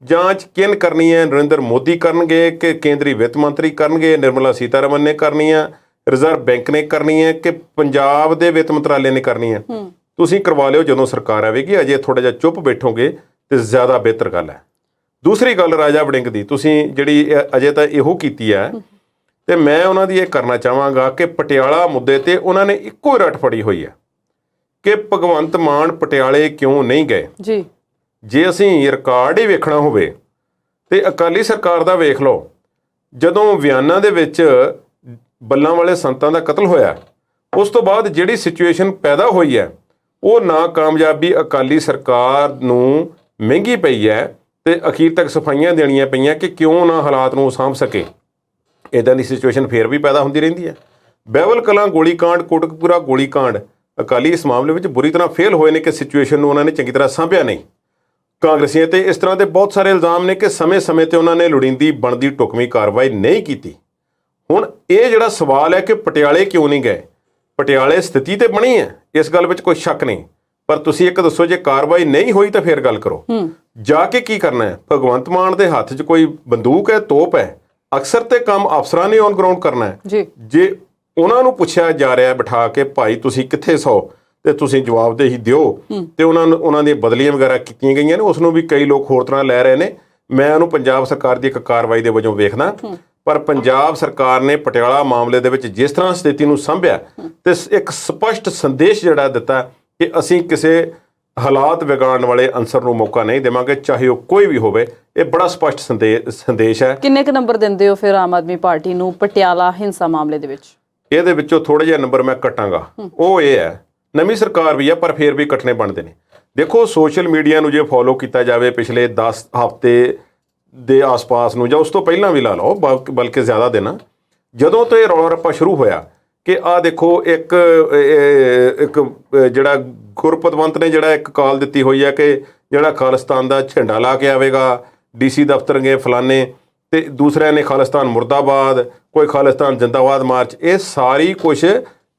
ਜਾਂਚ ਕਿਹਨ ਕਰਨੀ ਹੈ? ਨਰਿੰਦਰ ਮੋਦੀ ਕਰਨਗੇ ਕਿ ਕੇਂਦਰੀ ਵਿੱਤ ਮੰਤਰੀ ਕਰਨਗੇ, ਨਿਰਮਲਾ ਸੀਤਾਰਮਨ ਨੇ ਕਰਨੀ ਹੈ, ਰਿਜ਼ਰਵ ਬੈਂਕ ਨੇ ਕਰਨੀ ਹੈ ਕਿ ਪੰਜਾਬ ਦੇ ਵਿੱਤ ਮੰਤਰਾਲੇ ਨੇ ਕਰਨੀ ਹੈ? ਤੁਸੀਂ ਕਰਵਾ ਲਿਓ ਜਦੋਂ ਸਰਕਾਰ ਆਵੇਗੀ। ਅਜੇ ਥੋੜ੍ਹਾ ਜਿਹਾ ਚੁੱਪ ਬੈਠੋਗੇ ਤੇ ਜ਼ਿਆਦਾ ਬਿਹਤਰ ਗੱਲ ਹੈ। ਦੂਸਰੀ ਗੱਲ ਰਾਜਾ ਵੜਿੰਗ ਦੀ ਤੁਸੀਂ ਜਿਹੜੀ ਅਜੇ ਤਾਂ ਇਹੋ ਕੀਤੀ ਹੈ, ਤੇ ਮੈਂ ਉਹਨਾਂ ਦੀ ਇਹ ਕਰਨਾ ਚਾਹਾਂਗਾ ਕਿ ਪਟਿਆਲਾ ਮੁੱਦੇ ਤੇ ਉਹਨਾਂ ਨੇ ਇੱਕੋ ਰੱਟ ਫੜੀ ਹੋਈ ਹੈ ਕਿ ਭਗਵੰਤ ਮਾਨ ਪਟਿਆਲੇ ਕਿਉਂ ਨਹੀਂ ਗਏ। ਜੀ, ਜੇ ਅਸੀਂ ਰਿਕਾਰਡ ਹੀ ਵੇਖਣਾ ਹੋਵੇ ਤੇ ਅਕਾਲੀ ਸਰਕਾਰ ਦਾ ਵੇਖ ਲਓ, ਜਦੋਂ ਵਿਆਨਾਂ ਦੇ ਵਿੱਚ ਬੱਲਾਂ ਵਾਲੇ ਸੰਤਾਂ ਦਾ ਕਤਲ ਹੋਇਆ, ਉਸ ਤੋਂ ਬਾਅਦ ਜਿਹੜੀ ਸਿਚੁਏਸ਼ਨ ਪੈਦਾ ਹੋਈ ਹੈ, ਉਹ ਨਾਕਾਮਯਾਬੀ ਅਕਾਲੀ ਸਰਕਾਰ ਨੂੰ ਮਹਿੰਗੀ ਪਈ ਹੈ ਤੇ ਅਖੀਰ ਤੱਕ ਸਫਾਈਆਂ ਦੇਣੀਆਂ ਪਈਆਂ ਕਿ ਕਿਉਂ ਨਾ ਹਾਲਾਤ ਨੂੰ ਸਾਂਭ ਸਕੇ। ਇੱਦਾਂ ਦੀ ਸਿਚੁਏਸ਼ਨ ਫੇਰ ਵੀ ਪੈਦਾ ਹੁੰਦੀ ਰਹਿੰਦੀ ਹੈ। ਬਹਿਬਲ ਕਲਾਂ ਗੋਲੀकांड, ਕੋਟਕਪੂਰਾ ਗੋਲੀकांड, ਅਕਾਲੀ ਇਸ ਮਾਮਲੇ ਵਿੱਚ ਬੁਰੀ ਤਰ੍ਹਾਂ ਫੇਲ ਹੋਏ ਨੇ ਕਿ ਸਿਚੁਏਸ਼ਨ ਨੂੰ ਉਹਨਾਂ ਨੇ ਚੰਗੀ ਤਰ੍ਹਾਂ ਸਾਂਭਿਆ ਨਹੀਂ। ਕਾਂਗਰਸੀਆਂ ਤੇ ਇਸ ਤਰ੍ਹਾਂ ਦੇ ਬਹੁਤ ਸਾਰੇ ਇਲਜ਼ਾਮ ਨੇ ਕਿ ਸਮੇਂ-ਸਮੇਂ ਤੇ ਉਹਨਾਂ ਨੇ ਲੋੜੀਂਦੀ ਬਣਦੀ ਢੁਕਵੀਂ ਕਾਰਵਾਈ ਨਹੀਂ ਕੀਤੀ। ਹੁਣ ਇਹ ਜਿਹੜਾ ਸਵਾਲ ਹੈ ਕਿ ਪਟਿਆਲੇ ਕਿਉਂ ਨਹੀਂ ਗਏ, ਪਟਿਆਲੇ ਸਥਿਤੀ ਤੇ ਬਣੀ ਹੈ, ਇਸ ਗੱਲ ਵਿੱਚ ਕੋਈ ਸ਼ੱਕ ਨਹੀਂ, ਪਰ ਤੁਸੀਂ ਇੱਕ ਦੱਸੋ ਜੇ ਕਾਰਵਾਈ ਨਹੀਂ ਹੋਈ ਤਾਂ ਫਿਰ ਗੱਲ ਕਰੋ। ਜਾ ਕੇ ਕੀ ਕਰਨਾ ਹੈ? ਭਗਵੰਤ ਮਾਨ ਦੇ ਹੱਥ 'ਚ ਕੋਈ ਬੰਦੂਕ ਹੈ, ਤੋਪ ਹੈ? ਅਕਸਰ ਤੇ ਕੰਮ ਅਫਸਰਾਂ ਨੇ ਔਨ ਗਰਾਊਂਡ ਕਰਨਾ ਹੈ। ਜੇ ਉਹਨਾਂ ਨੂੰ ਪੁੱਛਿਆ ਜਾ ਰਿਹਾ ਬਿਠਾ ਕੇ, ਭਾਈ ਤੁਸੀਂ ਕਿੱਥੇ ਸੌ, ਤੇ ਤੁਸੀਂ ਜਵਾਬਦੇਹੀ ਦਿਓ, ਤੇ ਉਹਨਾਂ ਦੀਆਂ ਬਦਲੀਆਂ ਵਗੈਰਾ ਕੀਤੀਆਂ ਗਈਆਂ ਨੇ, ਉਸ ਨੂੰ ਵੀ ਕਈ ਲੋਕ ਹੋਰ ਤਰ੍ਹਾਂ ਲੈ ਰਹੇ ਨੇ। ਮੈਂ ਉਹਨੂੰ ਪੰਜਾਬ ਸਰਕਾਰ ਦੀ ਇੱਕ ਕਾਰਵਾਈ ਦੇ ਵਜੋਂ ਵੇਖਦਾ, ਪਰ ਪੰਜਾਬ ਸਰਕਾਰ ਨੇ ਪਟਿਆਲਾ ਮਾਮਲੇ ਦੇ ਵਿੱਚ ਜਿਸ ਤਰ੍ਹਾਂ ਸਥਿਤੀ ਨੂੰ ਸੰਭਿਆ ਤੇ ਇੱਕ ਸਪਸ਼ਟ ਸੰਦੇਸ਼ ਜਿਹੜਾ ਦਿੱਤਾ ਕਿ ਅਸੀਂ ਕਿਸੇ ਹਾਲਾਤ ਵਿਗਾੜਨ ਵਾਲੇ ਅਨਸਰ ਨੂੰ ਮੌਕਾ ਨਹੀਂ ਦੇਵਾਂਗੇ, ਚਾਹੇ ਉਹ ਕੋਈ ਵੀ ਹੋਵੇ। ਇਹ ਬੜਾ ਸਪਸ਼ਟ ਸੰਦੇਸ਼ ਹੈ। ਕਿੰਨੇ ਕੁ ਨੰਬਰ ਦਿੰਦੇ ਹੋ ਫਿਰ ਆਮ ਆਦਮੀ ਪਾਰਟੀ ਨੂੰ ਪਟਿਆਲਾ ਹਿੰਸਾ ਮਾਮਲੇ ਦੇ ਵਿੱਚ? ਇਹਦੇ ਵਿੱਚੋਂ ਥੋੜ੍ਹੇ ਜਿਹੇ ਨੰਬਰ ਮੈਂ ਕੱਟਾਂਗਾ। ਉਹ ਇਹ ਹੈ, ਨਵੀਂ ਸਰਕਾਰ ਵੀ ਆ ਪਰ ਫਿਰ ਵੀ ਕੱਟਣੇ ਬਣਦੇ ਨੇ। ਦੇਖੋ, ਸੋਸ਼ਲ ਮੀਡੀਆ ਨੂੰ ਜੇ ਫੋਲੋ ਕੀਤਾ ਜਾਵੇ ਪਿਛਲੇ 10 ਹਫ਼ਤੇ ਦੇ ਆਸ-ਪਾਸ ਨੂੰ, ਜਾਂ ਉਸ ਤੋਂ ਪਹਿਲਾਂ ਵੀ ਲਾ ਲਓ, ਬਲਕਿ ਜ਼ਿਆਦਾ ਦਿਨ, ਜਦੋਂ ਤੋਂ ਇਹ ਰੌਲਾ ਰੱਪਾ ਸ਼ੁਰੂ ਹੋਇਆ ਕਿ ਆਹ ਦੇਖੋ ਇੱਕ ਜਿਹੜਾ ਗੁਰਪਤਵੰਤ ਨੇ ਜਿਹੜਾ ਇੱਕ ਕਾਲ ਦਿੱਤੀ ਹੋਈ ਹੈ ਕਿ ਜਿਹੜਾ ਖਾਲਿਸਤਾਨ ਦਾ ਝੰਡਾ ਲਾ ਕੇ ਆਵੇਗਾ DC ਦਫ਼ਤਰ ਗਏ ਫਲਾਣੇ, ਤੇ ਦੂਸਰਿਆਂ ਨੇ ਖਾਲਿਸਤਾਨ ਮੁਰਦਾਬਾਦ, ਕੋਈ ਖਾਲਿਸਤਾਨ ਜਿੰਦਾਬਾਦ ਮਾਰਚ। ਇਹ ਸਾਰੀ ਕੁਛ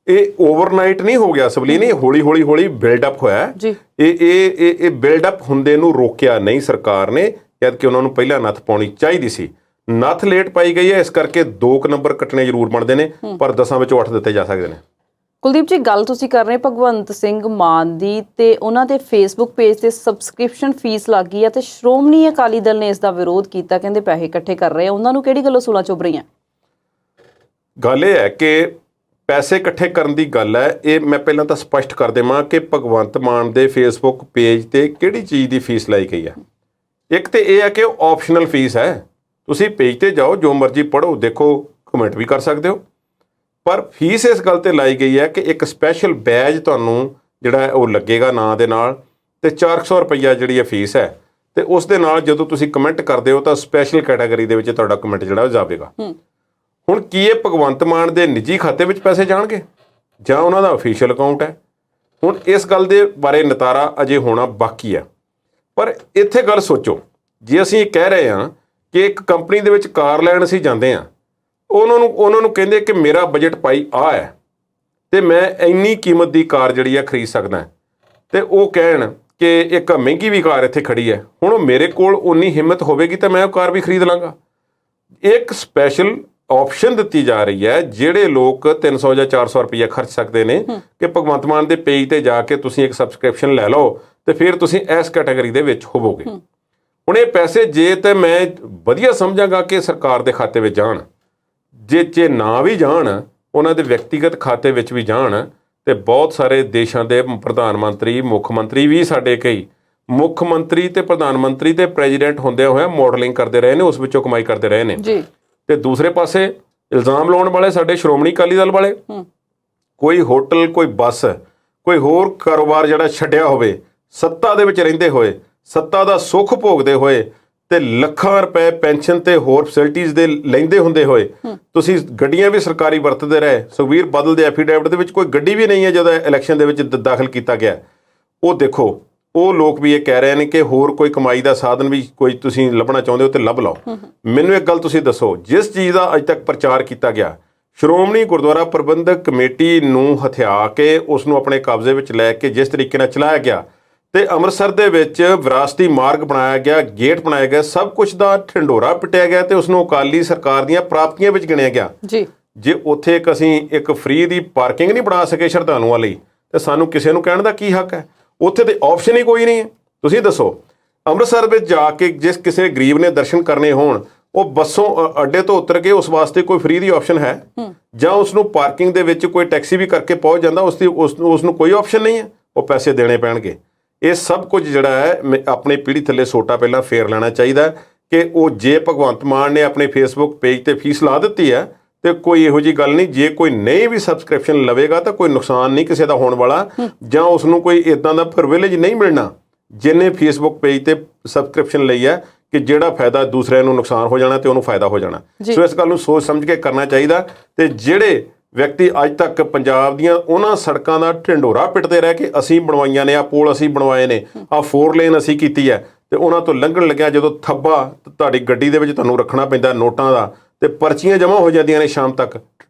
ਇਹ ਓਵਰਨਾਈਟ ਨਹੀਂ ਹੋ ਗਿਆ ਸਬਲੀਨ, ਇਹ ਹੌਲੀ ਬਿਲਡਅਪ ਹੋਇਆ। ਇਹ ਬਿਲਡਅਪ ਹੁੰਦੇ ਨੂੰ ਰੋਕਿਆ ਨਹੀਂ ਸਰਕਾਰ ਨੇ, ਜਦ ਕਿ ਉਹਨਾਂ ਨੂੰ ਪਹਿਲਾਂ ਨੱਥ ਪਾਉਣੀ ਚਾਹੀਦੀ ਸੀ। ਨੱਥ ਲੇਟ ਪਾਈ ਗਈ ਹੈ, ਇਸ ਕਰਕੇ 2 ਨੰਬਰ ਕੱਟਣੇ ਜ਼ਰੂਰ ਬਣਦੇ ਨੇ, ਪਰ 10 ਵਿੱਚੋਂ 8 ਦਿੱਤੇ ਜਾ ਸਕਦੇ ਨੇ। ਕੁਲਦੀਪ ਜੀ, ਗੱਲ ਤੁਸੀਂ ਕਰ ਰਹੇ ਭਗਵੰਤ ਸਿੰਘ ਮਾਨ ਦੀ, ਤੇ ਉਹਨਾਂ ਦੇ ਫੇਸਬੁੱਕ ਪੇਜ ਤੇ ਸਬਸਕ੍ਰਿਪਸ਼ਨ ਫੀਸ ਲੱਗ ਗਈ ਹੈ ਤੇ ਸ਼੍ਰੋਮਣੀ ਅਕਾਲੀ ਦਲ ਨੇ ਇਸ ਦਾ ਵਿਰੋਧ ਕੀਤਾ, ਕਹਿੰਦੇ ਪੈਸੇ ਇਕੱਠੇ ਕਰ ਰਹੇ ਆ। ਉਹਨਾਂ ਨੂੰ ਕਿਹੜੀ ਗੱਲੋਂ ਸੂਲਾਂ ਚੁੱਭ ਰਹੀਆਂ? ਗੱਲ ਇਹ ਹੈ ਕਿ ਪੈਸੇ ਇਕੱਠੇ ਕਰਨ ਦੀ ਗੱਲ ਹੈ। ਇਹ ਮੈਂ ਪਹਿਲਾਂ ਤਾਂ ਸਪਸ਼ਟ ਕਰ ਦੇਵਾਂ ਕਿ ਭਗਵੰਤ ਮਾਨ ਦੇ ਫੇਸਬੁੱਕ ਪੇਜ ਤੇ ਕਿਹੜੀ ਚੀਜ਼ ਦੀ ਫੀਸ ਲਾਈ ਗਈ ਹੈ। ਇੱਕ ਤੇ ਇਹ ਹੈ ਕਿ ਉਹ ਆਪਸ਼ਨਲ ਫੀਸ ਹੈ, ਤੁਸੀਂ ਪੇਜ ਤੇ ਜਾਓ, ਜੋ ਮਰਜ਼ੀ ਪੜ੍ਹੋ, ਦੇਖੋ, ਕਮੈਂਟ ਵੀ ਕਰ ਸਕਦੇ ਹੋ, ਪਰ ਫੀਸ ਇਸ ਗੱਲ ਤੇ ਲਾਈ ਗਈ ਹੈ ਕਿ ਇੱਕ ਸਪੈਸ਼ਲ ਬੈਜ ਤੁਹਾਨੂੰ ਜਿਹੜਾ ਉਹ ਲੱਗੇਗਾ ਨਾਂ ਦੇ ਨਾਲ, ਤੇ 400 ਰੁਪਈਆ ਜਿਹੜੀ ਹੈ ਫੀਸ ਹੈ, ਤੇ ਉਸ ਦੇ ਨਾਲ ਜਦੋਂ ਤੁਸੀਂ ਕਮੈਂਟ ਕਰਦੇ ਹੋ ਤਾਂ ਸਪੈਸ਼ਲ ਕੈਟਾਗਰੀ ਦੇ ਵਿੱਚ ਤੁਹਾਡਾ ਕਮੈਂਟ ਜਿਹੜਾ ਉਹ ਜਾਵੇਗਾ। ਹੁਣ ਕੀ ਇਹ ਭਗਵੰਤ ਮਾਨ ਦੇ ਨਿੱਜੀ ਖਾਤੇ ਵਿੱਚ ਪੈਸੇ ਜਾਣਗੇ ਜਾਂ ਉਹਨਾਂ ਦਾ ਅਫੀਸ਼ੀਅਲ ਅਕਾਊਂਟ ਹੈ? ਹੁਣ ਇਸ ਗੱਲ ਦੇ ਬਾਰੇ ਨਿਤਾਰਾ ਅਜੇ ਹੋਣਾ ਬਾਕੀ ਹੈ। ਪਰ ਇੱਥੇ ਗੱਲ ਸੋਚੋ, ਜੇ ਅਸੀਂ ਕਹਿ ਰਹੇ ਹਾਂ ਕਿ ਇੱਕ ਕੰਪਨੀ ਦੇ ਵਿੱਚ ਕਾਰ ਲੈਣ ਅਸੀਂ ਜਾਂਦੇ ਹਾਂ, ਉਹਨਾਂ ਨੂੰ ਕਹਿੰਦੇ ਕਿ ਮੇਰਾ ਬਜਟ ਭਾਈ ਆਹ ਹੈ ਤੇ ਮੈਂ ਇੰਨੀ ਕੀਮਤ ਦੀ ਕਾਰ ਜਿਹੜੀ ਆ ਖਰੀਦ ਸਕਦਾ, ਤੇ ਉਹ ਕਹਿਣ ਕਿ ਇੱਕ ਮਹਿੰਗੀ ਵੀ ਕਾਰ ਇੱਥੇ ਖੜੀ ਹੈ, ਹੁਣ ਮੇਰੇ ਕੋਲ ਉਨੀ ਹਿੰਮਤ ਹੋਵੇਗੀ ਤਾਂ ਮੈਂ ਉਹ ਕਾਰ ਵੀ ਖਰੀਦ ਲਾਂਗਾ। ਇੱਕ ਸਪੈਸ਼ਲ ਆਪਸ਼ਨ ਦਿੱਤੀ ਜਾ ਰਹੀ ਹੈ, ਜਿਹੜੇ ਲੋਕ 300 ਜਾਂ 400 ਰੁਪਈਆ ਖਰਚ ਸਕਦੇ ਨੇ ਕਿ ਭਗਵੰਤ ਮਾਨ ਦੇ ਪੇਜ ਤੇ ਜਾ ਕੇ ਤੁਸੀਂ ਇੱਕ ਸਬਸਕ੍ਰਿਪਸ਼ਨ ਲੈ ਲਓ ਤੇ ਫਿਰ ਤੁਸੀਂ ਇਸ ਕੈਟਾਗਰੀ ਦੇ ਵਿੱਚ ਹੋਵੋਗੇ। ਹੁਣ ਇਹ ਪੈਸੇ ਜੇ ਤਾਂ ਮੈਂ ਵਧੀਆ ਸਮਝਾਂਗਾ ਕਿ ਸਰਕਾਰ ਦੇ ਖਾਤੇ ਵਿੱਚ ਜਾਣ, ਜੇ ਨਾ ਵੀ ਜਾਣ, ਉਹਨਾਂ ਦੇ ਵਿਅਕਤੀਗਤ ਖਾਤੇ ਵਿੱਚ ਵੀ ਜਾਣ, ਤੇ ਬਹੁਤ ਸਾਰੇ ਦੇਸ਼ਾਂ ਦੇ ਪ੍ਰਧਾਨ ਮੰਤਰੀ, ਮੁੱਖ ਮੰਤਰੀ ਵੀ, ਸਾਡੇ ਕਈ ਮੁੱਖ ਮੰਤਰੀ ਤੇ ਪ੍ਰਧਾਨ ਮੰਤਰੀ ਤੇ ਪ੍ਰੈਜ਼ੀਡੈਂਟ ਹੁੰਦਿਆਂ ਹੋਇਆ ਮਾਡਲਿੰਗ ਕਰਦੇ ਰਹੇ ਨੇ, ਉਸ ਵਿੱਚੋਂ ਕਮਾਈ ਕਰਦੇ ਰਹੇ ਨੇ। ਤੇ ਦੂਸਰੇ ਪਾਸੇ ਇਲਜ਼ਾਮ ਲਾਉਣ ਵਾਲੇ ਸਾਡੇ ਸ਼੍ਰੋਮਣੀ ਅਕਾਲੀ ਦਲ ਵਾਲੇ, ਕੋਈ ਹੋਟਲ, ਕੋਈ ਬੱਸ, ਕੋਈ ਹੋਰ ਕਾਰੋਬਾਰ ਜਿਹੜਾ ਛੱਡਿਆ ਹੋਵੇ, ਸੱਤਾ ਦੇ ਵਿੱਚ ਰਹਿੰਦੇ ਹੋਏ, ਸੱਤਾ ਦਾ ਸੁੱਖ ਭੋਗਦੇ ਹੋਏ, ਤੇ ਲੱਖਾਂ ਰੁਪਏ ਪੈਨਸ਼ਨ ਤੇ ਹੋਰ ਫੈਸਿਲਿਟੀਜ਼ ਦੇ ਲੈਂਦੇ ਹੁੰਦੇ ਹੋਏ ਤੁਸੀਂ ਗੱਡੀਆਂ ਵੀ ਸਰਕਾਰੀ ਵਰਤਦੇ ਰਹੇ। ਸੁਖਬੀਰ ਬਾਦਲ ਦੇ ਐਫੀਡੇਵਿਟ ਦੇ ਵਿੱਚ ਕੋਈ ਗੱਡੀ ਵੀ ਨਹੀਂ ਹੈ ਜਦੋਂ ਇਲੈਕਸ਼ਨ ਦੇ ਵਿੱਚ ਦਾਖਲ ਕੀਤਾ ਗਿਆ। ਉਹ ਦੇਖੋ, ਉਹ ਲੋਕ ਵੀ ਇਹ ਕਹਿ ਰਹੇ ਨੇ ਕਿ ਹੋਰ ਕੋਈ ਕਮਾਈ ਦਾ ਸਾਧਨ ਵੀ ਕੋਈ ਤੁਸੀਂ ਲੱਭਣਾ ਚਾਹੁੰਦੇ ਹੋ ਤੇ ਲੱਭ ਲਓ। ਮੈਨੂੰ ਇੱਕ ਗੱਲ ਤੁਸੀਂ ਦੱਸੋ, ਜਿਸ ਚੀਜ਼ ਦਾ ਅੱਜ ਤੱਕ ਪ੍ਰਚਾਰ ਕੀਤਾ ਗਿਆ, ਸ਼੍ਰੋਮਣੀ ਗੁਰਦੁਆਰਾ ਪ੍ਰਬੰਧਕ ਕਮੇਟੀ ਨੂੰ ਹਥਿਆ ਕੇ ਉਸ ਨੂੰ ਆਪਣੇ ਕਬਜ਼ੇ ਵਿੱਚ ਲੈ ਕੇ ਜਿਸ ਤਰੀਕੇ ਨਾਲ ਚਲਾਇਆ ਗਿਆ, ਤੇ ਅੰਮ੍ਰਿਤਸਰ ਦੇ ਵਿੱਚ ਵਿਰਾਸਤੀ ਮਾਰਗ ਬਣਾਇਆ ਗਿਆ, ਗੇਟ ਬਣਾਇਆ ਗਿਆ, ਸਭ ਕੁਝ ਦਾ ਢਿੰਡੋਰਾ ਪਿੱਟਿਆ ਗਿਆ ਤੇ ਉਸ ਨੂੰ ਅਕਾਲੀ ਸਰਕਾਰ ਦੀਆਂ ਪ੍ਰਾਪਤੀਆਂ ਵਿੱਚ ਗਿਣਿਆ ਗਿਆ। ਜੇ ਉੱਥੇ ਅਸੀਂ ਇੱਕ ਫ੍ਰੀ ਦੀ ਪਾਰਕਿੰਗ ਨਹੀਂ ਬਣਾ ਸਕੇ ਸ਼ਰਧਾਲੂਆਂ ਲਈ, ਤੇ ਸਾਨੂੰ ਕਿਸੇ ਨੂੰ ਕਹਿਣ ਦਾ ਕੀ ਹੱਕ ਹੈ? ਉੱਥੇ ਤੇ ਆਪਸ਼ਨ ਹੀ ਕੋਈ ਨਹੀਂ ਹੈ। ਤੁਸੀਂ ਦੱਸੋ, ਅੰਮ੍ਰਿਤਸਰ ਵਿੱਚ ਜਾ ਕੇ ਜਿਸ ਕਿਸੇ ਗਰੀਬ ਨੇ ਦਰਸ਼ਨ ਕਰਨੇ ਹੋਣ, ਉਹ ਬੱਸੋਂ ਅੱਡੇ ਤੋਂ ਉਤਰ ਕੇ ਉਸ ਵਾਸਤੇ ਕੋਈ ਫ੍ਰੀ ਦੀ ਆਪਸ਼ਨ ਹੈ, ਜਾਂ ਉਸ ਨੂੰ ਪਾਰਕਿੰਗ ਦੇ ਵਿੱਚ ਕੋਈ ਟੈਕਸੀ ਵੀ ਕਰਕੇ ਪਹੁੰਚ ਜਾਂਦਾ, ਉਸ ਨੂੰ ਕੋਈ ਆਪਸ਼ਨ ਨਹੀਂ ਹੈ, ਉਹ ਪੈਸੇ ਦੇਣੇ ਪੈਣਗੇ। ਇਹ ਸਭ ਕੁਝ ਜਿਹੜਾ ਹੈ ਆਪਣੀ ਪੀੜ੍ਹੀ ਥੱਲੇ ਸੋਟਾ ਪਹਿਲਾਂ ਫੇਰ ਲੈਣਾ ਚਾਹੀਦਾ ਕਿ ਉਹ ਜੇ ਭਗਵੰਤ ਮਾਨ ਨੇ ਆਪਣੇ ਫੇਸਬੁੱਕ ਪੇਜ ਤੇ ਫੀਸ ਲਾ ਦਿੱਤੀ ਹੈ ਤੇ ਕੋਈ ਇਹੋ ਜਿਹੀ ਗੱਲ ਨਹੀਂ, ਜੇ ਕੋਈ ਨਹੀਂ ਵੀ ਸਬਸਕ੍ਰਿਪਸ਼ਨ ਲਵੇਗਾ ਤਾਂ ਕੋਈ ਨੁਕਸਾਨ ਨਹੀਂ ਕਿਸੇ ਦਾ ਹੋਣ ਵਾਲਾ, ਜਾਂ ਉਸ ਨੂੰ ਕੋਈ ਇਦਾਂ ਦਾ ਪ੍ਰਿਵਿਲੇਜ ਨਹੀਂ ਮਿਲਣਾ ਜਿਹਨੇ ਫੇਸਬੁੱਕ ਪੇਜ ਤੇ ਸਬਸਕ੍ਰਿਪਸ਼ਨ ਲਈ ਹੈ ਕਿ ਜਿਹੜਾ ਫਾਇਦਾ ਦੂਸਰਿਆਂ ਨੂੰ ਨੁਕਸਾਨ ਹੋ ਜਾਣਾ ਤੇ ਉਹਨੂੰ ਫਾਇਦਾ ਹੋ ਜਾਣਾ। ਸੋ ਇਸ ਗੱਲ ਨੂੰ ਸੋਚ ਸਮਝ ਕੇ ਕਰਨਾ ਚਾਹੀਦਾ। ਤੇ ਜਿਹੜੇ ਵਿਅਕਤੀ ਅੱਜ ਤੱਕ ਪੰਜਾਬ ਦੀਆਂ ਉਹਨਾਂ ਸੜਕਾਂ ਦਾ ਢਿੰਡੋਰਾ ਪਿੱਟਦੇ ਰਹਿ ਕੇ ਅਸੀਂ ਬਣਵਾਈਆਂ ਨੇ, ਆਹ ਪੁਲ ਅਸੀਂ ਬਣਵਾਏ ਨੇ, ਆਹ 4 ਲੇਨ ਅਸੀਂ ਕੀਤੀ ਹੈ, ਤੇ ਉਹਨਾਂ ਤੋਂ ਲੰਘਣ ਲੱਗਿਆ ਜਦੋਂ ਥੱਬਾ ਤੁਹਾਡੀ ਗੱਡੀ ਦੇ ਵਿੱਚ ਤੁਹਾਨੂੰ ਰੱਖਣਾ ਪੈਂਦਾ ਨੋਟਾਂ ਦਾ, ਤੇ ਪਰਚੀਆਂ ਜਮ੍ਹਾਂ ਹੋ ਜਾਂਦੀਆਂ ਨੇ ਸ਼ਾਮ ਤੱਕ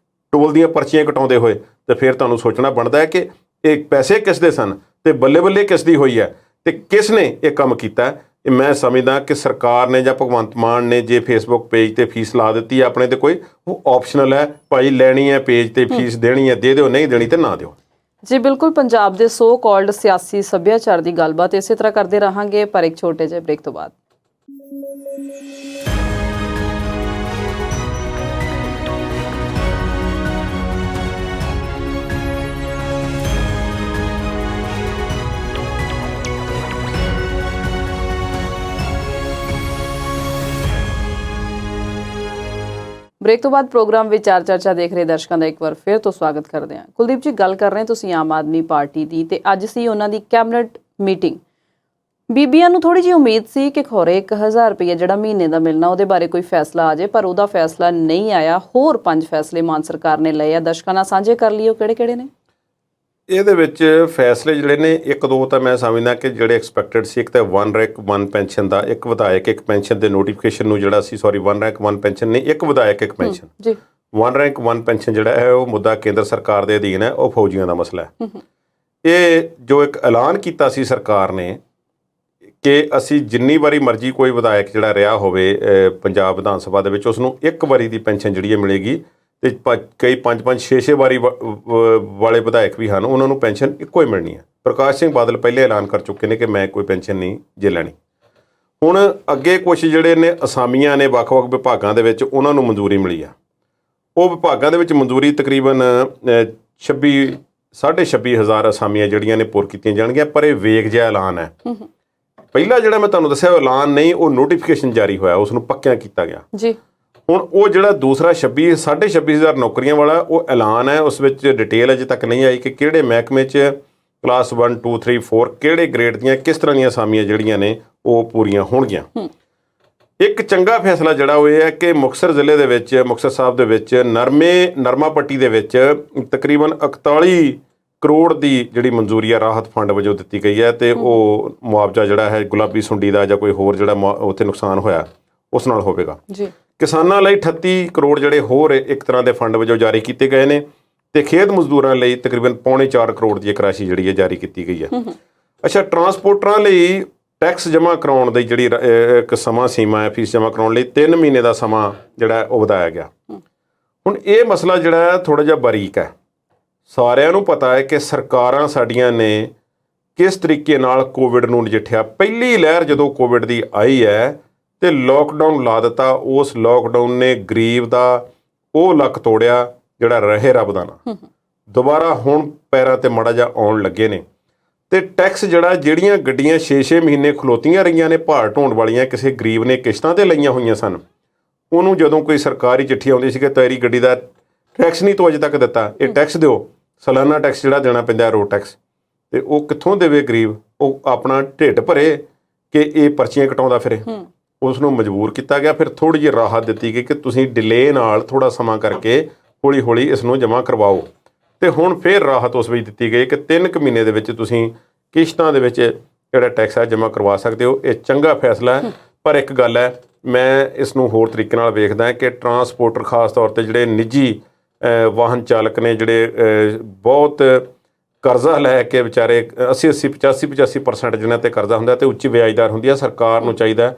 ਟੋਲ ਦੀਆਂ ਪਰਚੀਆਂ ਕਟਾਉਂਦੇ ਹੋਏ, ਤੇ ਫਿਰ ਤੁਹਾਨੂੰ ਸੋਚਣਾ ਬਣਦਾ ਹੈ ਕਿ ਇਹ ਪੈਸੇ ਕਿਸ ਦੇ ਸਨ ਤੇ ਬੱਲੇ ਬੱਲੇ ਕਿਸ ਦੀ ਹੋਈ ਹੈ ਤੇ ਕਿਸ ਨੇ ਇਹ ਕੰਮ ਕੀਤਾ। ਇਹ ਮੈਂ ਸਮਝਦਾ ਕਿ ਸਰਕਾਰ ਨੇ ਜਾਂ ਭਗਵੰਤ ਮਾਨ ਨੇ ਜੇ ਫੇਸਬੁੱਕ ਪੇਜ ਤੇ ਫੀਸ ਲਾ ਦਿੱਤੀ ਹੈ ਆਪਣੇ ਤੇ ਕੋਈ, ਉਹ ਆਪਸ਼ਨਲ ਹੈ, ਭਾਈ ਲੈਣੀ ਹੈ ਪੇਜ ਤੇ ਫੀਸ ਦੇਣੀ ਹੈ ਦੇ ਦਿਓ, ਨਹੀਂ ਦੇਣੀ ਤੇ ਨਾ ਦਿਓ। ਜੀ ਬਿਲਕੁਲ, ਪੰਜਾਬ ਦੇ ਸੋ ਕਾਲਡ ਸਿਆਸੀ ਸੱਭਿਆਚਾਰ ਦੀ ਗੱਲਬਾਤ ਇਸੇ ਤਰ੍ਹਾਂ ਕਰਦੇ ਰਹਾਂਗੇ, ਪਰ ਇੱਕ ਛੋਟੇ ਜਿਹੇ ਬ੍ਰੇਕ ਤੋਂ ਬਾਅਦ। ਬ੍ਰੇਕ ਤੋਂ ਬਾਅਦ ਪ੍ਰੋਗਰਾਮ ਵਿੱਚ ਚਰਚਾ ਦੇਖ ਰਹੇ ਦਰਸ਼ਕਾਂ ਦਾ ਇੱਕ ਵਾਰ ਫਿਰ ਤੋਂ ਸਵਾਗਤ ਕਰਦੇ ਹਾਂ। ਕੁਲਦੀਪ ਜੀ, ਗੱਲ ਕਰ ਰਹੇ ਤੁਸੀਂ ਆਮ ਆਦਮੀ ਪਾਰਟੀ ਦੀ, ਤੇ ਅੱਜ ਸੀ ਉਹਨਾਂ ਦੀ ਕੈਬਨਿਟ ਮੀਟਿੰਗ। ਬੀਬੀਆਂ ਨੂੰ ਥੋੜੀ ਜਿਹੀ ਉਮੀਦ ਸੀ ਕਿ ਖੋਰੇ 1000 ਰੁਪਏ ਜਿਹੜਾ ਮਹੀਨੇ ਦਾ ਮਿਲਣਾ ਉਹਦੇ ਬਾਰੇ ਕੋਈ ਫੈਸਲਾ ਆ ਜਾਏ, ਪਰ ਉਹਦਾ ਫੈਸਲਾ ਨਹੀਂ ਆਇਆ। ਹੋਰ 5 ਫੈਸਲੇ ਮਾਨ ਸਰਕਾਰ ਨੇ ਲਏ ਆ, ਦਰਸ਼ਕਾਂ ਨਾਲ ਸਾਂਝੇ ਕਰ ਲਈਓ ਕਿਹੜੇ-ਕਿਹੜੇ ਨੇ। ਇਹਦੇ ਵਿੱਚ ਫੈਸਲੇ ਜਿਹੜੇ ਨੇ 1-2 ਤਾਂ ਮੈਂ ਸਮਝਦਾ ਕਿ ਜਿਹੜੇ ਐਕਸਪੈਕਟਡ ਸੀ। ਇੱਕ ਤਾਂ 1 ਰੈਂਕ 1 ਪੈਨਸ਼ਨ ਦਾ, ਇੱਕ ਵਿਧਾਇਕ ਇੱਕ ਪੈਨਸ਼ਨ ਦੇ ਨੋਟੀਫਿਕੇਸ਼ਨ ਨੂੰ ਜਿਹੜਾ ਸੀ 1 ਰੈਂਕ 1 ਪੈਨਸ਼ਨ ਨਹੀਂ, ਇੱਕ ਵਿਧਾਇਕ ਇੱਕ ਪੈਨਸ਼ਨ ਜੀ। 1 ਰੈਂਕ 1 ਪੈਨਸ਼ਨ ਜਿਹੜਾ ਹੈ ਉਹ ਮੁੱਦਾ ਕੇਂਦਰ ਸਰਕਾਰ ਦੇ ਅਧੀਨ ਹੈ, ਉਹ ਫੌਜੀਆਂ ਦਾ ਮਸਲਾ ਹੈ। ਇਹ ਜੋ ਇੱਕ ਐਲਾਨ ਕੀਤਾ ਸੀ ਸਰਕਾਰ ਨੇ ਕਿ ਅਸੀਂ ਜਿੰਨੀ ਵਾਰੀ ਮਰਜ਼ੀ ਕੋਈ ਵਿਧਾਇਕ ਜਿਹੜਾ ਰਿਹਾ ਹੋਵੇ ਪੰਜਾਬ ਵਿਧਾਨ ਸਭਾ ਦੇ ਵਿੱਚ, ਉਸ ਨੂੰ 1 ਵਾਰੀ ਦੀ ਪੈਨਸ਼ਨ ਜਿਹੜੀ ਹੈ ਮਿਲੇਗੀ, ਤੇ ਕਈ 5-5 6-6 ਵਾਰੀ ਵਾਲੇ ਵਿਧਾਇਕ ਵੀ ਹਨ, ਉਹਨਾਂ ਨੂੰ ਪੈਨਸ਼ਨ ਇੱਕੋ ਹੀ ਮਿਲਣੀ ਹੈ। ਪ੍ਰਕਾਸ਼ ਸਿੰਘ ਬਾਦਲ ਪਹਿਲੇ ਐਲਾਨ ਕਰ ਚੁੱਕੇ ਨੇ ਕਿ ਮੈਂ ਕੋਈ ਪੈਨਸ਼ਨ ਨਹੀਂ ਜੇ ਲੈਣੀ। ਹੁਣ ਅੱਗੇ ਕੁਝ ਜਿਹੜੇ ਨੇ ਅਸਾਮੀਆਂ ਨੇ ਵੱਖ-ਵੱਖ ਵਿਭਾਗਾਂ ਦੇ ਵਿੱਚ, ਉਹਨਾਂ ਨੂੰ ਮਨਜ਼ੂਰੀ ਮਿਲੀ ਆ। ਉਹ ਵਿਭਾਗਾਂ ਦੇ ਵਿੱਚ ਮਨਜ਼ੂਰੀ ਤਕਰੀਬਨ 26,500 ਅਸਾਮੀਆਂ ਜਿਹੜੀਆਂ ਨੇ ਪੁਰ ਕੀਤੀਆਂ ਜਾਣਗੀਆਂ, ਪਰ ਇਹ ਵੇਗ ਜਿਹਾ ਐਲਾਨ ਹੈ। ਪਹਿਲਾ ਜਿਹੜਾ ਮੈਂ ਤੁਹਾਨੂੰ ਦੱਸਿਆ ਉਹ ਐਲਾਨ ਨਹੀਂ, ਉਹ ਨੋਟੀਫਿਕੇਸ਼ਨ ਜਾਰੀ ਹੋਇਆ, ਉਸ ਨੂੰ ਪੱਕਿਆ ਕੀਤਾ ਗਿਆ ਜੀ। ਹੁਣ ਉਹ ਜਿਹੜਾ ਦੂਸਰਾ 26,500 ਨੌਕਰੀਆਂ ਵਾਲਾ ਉਹ ਐਲਾਨ ਹੈ, ਉਸ ਵਿੱਚ ਡਿਟੇਲ ਅਜੇ ਤੱਕ ਨਹੀਂ ਆਈ ਕਿ ਕਿਹੜੇ ਮਹਿਕਮੇ 'ਚ ਕਲਾਸ 1 2 3 4 ਕਿਹੜੇ ਗ੍ਰੇਡ ਦੀਆਂ ਕਿਸ ਤਰ੍ਹਾਂ ਦੀਆਂ ਅਸਾਮੀਆਂ ਜਿਹੜੀਆਂ ਨੇ ਉਹ ਪੂਰੀਆਂ ਹੋਣਗੀਆਂ। ਇੱਕ ਚੰਗਾ ਫੈਸਲਾ ਜਿਹੜਾ ਉਹ ਇਹ ਹੈ ਕਿ ਮੁਕਤਸਰ ਜ਼ਿਲ੍ਹੇ ਦੇ ਵਿੱਚ, ਮੁਕਤਸਰ ਸਾਹਿਬ ਦੇ ਵਿੱਚ ਨਰਮਾ ਪੱਟੀ ਦੇ ਵਿੱਚ ਤਕਰੀਬਨ 41 ਕਰੋੜ ਦੀ ਜਿਹੜੀ ਮਨਜ਼ੂਰੀ ਆ ਰਾਹਤ ਫੰਡ ਵਜੋਂ ਦਿੱਤੀ ਗਈ ਹੈ, ਤੇ ਉਹ ਮੁਆਵਜ਼ਾ ਜਿਹੜਾ ਹੈ ਗੁਲਾਬੀ ਸੁੰਡੀ ਦਾ ਜਾਂ ਕੋਈ ਹੋਰ ਜਿਹੜਾ ਉੱਥੇ ਨੁਕਸਾਨ ਹੋਇਆ ਉਸ ਨਾਲ ਹੋਵੇਗਾ ਜੀ। ਕਿਸਾਨਾਂ ਲਈ 38 ਕਰੋੜ ਜਿਹੜੇ ਹੋਰ ਇੱਕ ਤਰ੍ਹਾਂ ਦੇ ਫੰਡ ਵਜੋਂ ਜਾਰੀ ਕੀਤੇ ਗਏ ਨੇ, ਤੇ ਖੇਤ ਮਜ਼ਦੂਰਾਂ ਲਈ ਤਕਰੀਬਨ 3.25 ਕਰੋੜ ਦੀ ਇੱਕ ਰਾਸ਼ੀ ਜਿਹੜੀ ਹੈ ਜਾਰੀ ਕੀਤੀ ਗਈ ਹੈ। ਅੱਛਾ, ਟਰਾਂਸਪੋਰਟਰਾਂ ਲਈ ਟੈਕਸ ਜਮ੍ਹਾਂ ਕਰਾਉਣ ਦੀ ਜਿਹੜੀ ਇੱਕ ਸਮਾਂ ਸੀਮਾ ਹੈ ਫੀਸ ਜਮ੍ਹਾਂ ਕਰਾਉਣ ਲਈ 3 ਮਹੀਨੇ ਦਾ ਸਮਾਂ ਜਿਹੜਾ ਉਹ ਵਧਾਇਆ ਗਿਆ। ਹੁਣ ਇਹ ਮਸਲਾ ਜਿਹੜਾ ਹੈ ਥੋੜ੍ਹਾ ਜਿਹਾ ਬਾਰੀਕ ਹੈ। ਸਾਰਿਆਂ ਨੂੰ ਪਤਾ ਹੈ ਕਿ ਸਰਕਾਰਾਂ ਸਾਡੀਆਂ ਨੇ ਕਿਸ ਤਰੀਕੇ ਨਾਲ ਕੋਵਿਡ ਨੂੰ ਨਜਿੱਠਿਆ। ਪਹਿਲੀ ਲਹਿਰ ਜਦੋਂ ਕੋਵਿਡ ਦੀ ਆਈ ਹੈ ਤੇ ਲੋਕਡਾਊਨ ਲਾ ਦਿੱਤਾ, ਉਸ ਲੋਕਡਾਊਨ ਨੇ ਗਰੀਬ ਦਾ ਉਹ ਲੱਕ ਤੋੜਿਆ ਜਿਹੜਾ ਰਹੇ ਰੱਬ ਦਾ ਨਾ। ਦੁਬਾਰਾ ਹੁਣ ਪੈਰਾਂ ਤੇ ਮਾੜਾ ਜਿਹਾ ਆਉਣ ਲੱਗੇ ਨੇ, ਤੇ ਟੈਕਸ ਜਿਹੜੀਆਂ ਗੱਡੀਆਂ 6-6 ਮਹੀਨੇ ਖਲੋਤੀਆਂ ਰਹੀਆਂ ਨੇ ਭਾਰ ਢੋਣ ਵਾਲੀਆਂ, ਕਿਸੇ ਗਰੀਬ ਨੇ ਕਿਸ਼ਤਾਂ ਤੇ ਲਈਆਂ ਹੋਈਆਂ ਸਨ, ਉਹਨੂੰ ਜਦੋਂ ਕੋਈ ਸਰਕਾਰੀ ਚਿੱਠੀ ਆਉਂਦੀ ਸੀ ਕਿ ਤੇਰੀ ਗੱਡੀ ਦਾ ਟੈਕਸ ਨਹੀਂ ਤੂੰ ਅਜੇ ਤੱਕ ਦਿੱਤਾ, ਇਹ ਟੈਕਸ ਦਿਓ, ਸਾਲਾਨਾ ਟੈਕਸ ਜਿਹੜਾ ਦੇਣਾ ਪੈਂਦਾ ਰੋਡ ਟੈਕਸ, ਤੇ ਉਹ ਕਿੱਥੋਂ ਦੇਵੇ ਗਰੀਬ? ਉਹ ਆਪਣਾ ਢਿੱਡ ਭਰੇ ਕਿ ਇਹ ਪਰਚੀਆਂ ਕਟਾਉਂਦਾ ਫਿਰੇ। ਉਸ ਨੂੰ ਮਜਬੂਰ ਕੀਤਾ ਗਿਆ। ਫਿਰ ਥੋੜ੍ਹੀ ਜਿਹੀ ਰਾਹਤ ਦਿੱਤੀ ਗਈ ਕਿ ਤੁਸੀਂ ਡਿਲੇ ਨਾਲ ਥੋੜ੍ਹਾ ਸਮਾਂ ਕਰਕੇ ਹੌਲੀ ਹੌਲੀ ਇਸ ਨੂੰ ਜਮ੍ਹਾਂ ਕਰਵਾਓ, ਤੇ ਹੁਣ ਫਿਰ ਰਾਹਤ ਉਸ ਵਿੱਚ ਦਿੱਤੀ ਗਈ ਕਿ 3 ਕੁ ਮਹੀਨੇ ਦੇ ਵਿੱਚ ਤੁਸੀਂ ਕਿਸ਼ਤਾਂ ਦੇ ਵਿੱਚ ਜਿਹੜਾ ਟੈਕਸ ਹੈ ਜਮ੍ਹਾਂ ਕਰਵਾ ਸਕਦੇ ਹੋ। ਇਹ ਚੰਗਾ ਫੈਸਲਾ ਹੈ, ਪਰ ਇੱਕ ਗੱਲ ਹੈ, ਮੈਂ ਇਸ ਨੂੰ ਹੋਰ ਤਰੀਕੇ ਨਾਲ ਵੇਖਦਾ ਕਿ ਟਰਾਂਸਪੋਰਟਰ ਖਾਸ ਤੌਰ 'ਤੇ ਜਿਹੜੇ ਨਿੱਜੀ ਵਾਹਨ ਚਾਲਕ ਨੇ, ਜਿਹੜੇ ਬਹੁਤ ਕਰਜ਼ਾ ਲੈ ਕੇ ਵਿਚਾਰੇ 80-80 85-85% ਜਿਹਨਾਂ 'ਤੇ ਕਰਜ਼ਾ ਹੁੰਦਾ ਅਤੇ ਉੱਚੀ ਵਿਆਜਦਾਰ ਹੁੰਦੀ ਹੈ, ਸਰਕਾਰ ਨੂੰ ਚਾਹੀਦਾ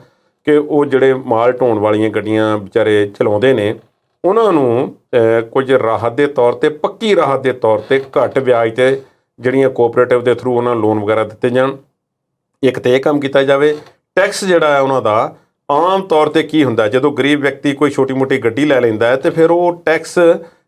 ਕਿ ਉਹ ਜਿਹੜੇ ਮਾਲ ਢੋਣ ਵਾਲੀਆਂ ਗੱਡੀਆਂ ਵਿਚਾਰੇ ਚਲਾਉਂਦੇ ਨੇ ਉਹਨਾਂ ਨੂੰ ਕੁਝ ਰਾਹਤ ਦੇ ਤੌਰ 'ਤੇ, ਪੱਕੀ ਰਾਹਤ ਦੇ ਤੌਰ 'ਤੇ ਘੱਟ ਵਿਆਜ 'ਤੇ ਜਿਹੜੀਆਂ ਕੋਆਪਰੇਟਿਵ ਦੇ ਥਰੂ ਉਹਨਾਂ ਨੂੰ ਲੋਨ ਵਗੈਰਾ ਦਿੱਤੇ ਜਾਣ। ਇੱਕ ਤਾਂ ਇਹ ਕੰਮ ਕੀਤਾ ਜਾਵੇ। ਟੈਕਸ ਜਿਹੜਾ ਹੈ ਉਹਨਾਂ ਦਾ ਆਮ ਤੌਰ ਤੇ ਕੀ ਹੁੰਦਾ, ਜਦੋਂ ਗਰੀਬ ਵਿਅਕਤੀ ਕੋਈ ਛੋਟੀ ਮੋਟੀ ਗੱਡੀ ਲੈ ਲੈਂਦਾ ਹੈ ਤੇ ਫਿਰ ਉਹ ਟੈਕਸ,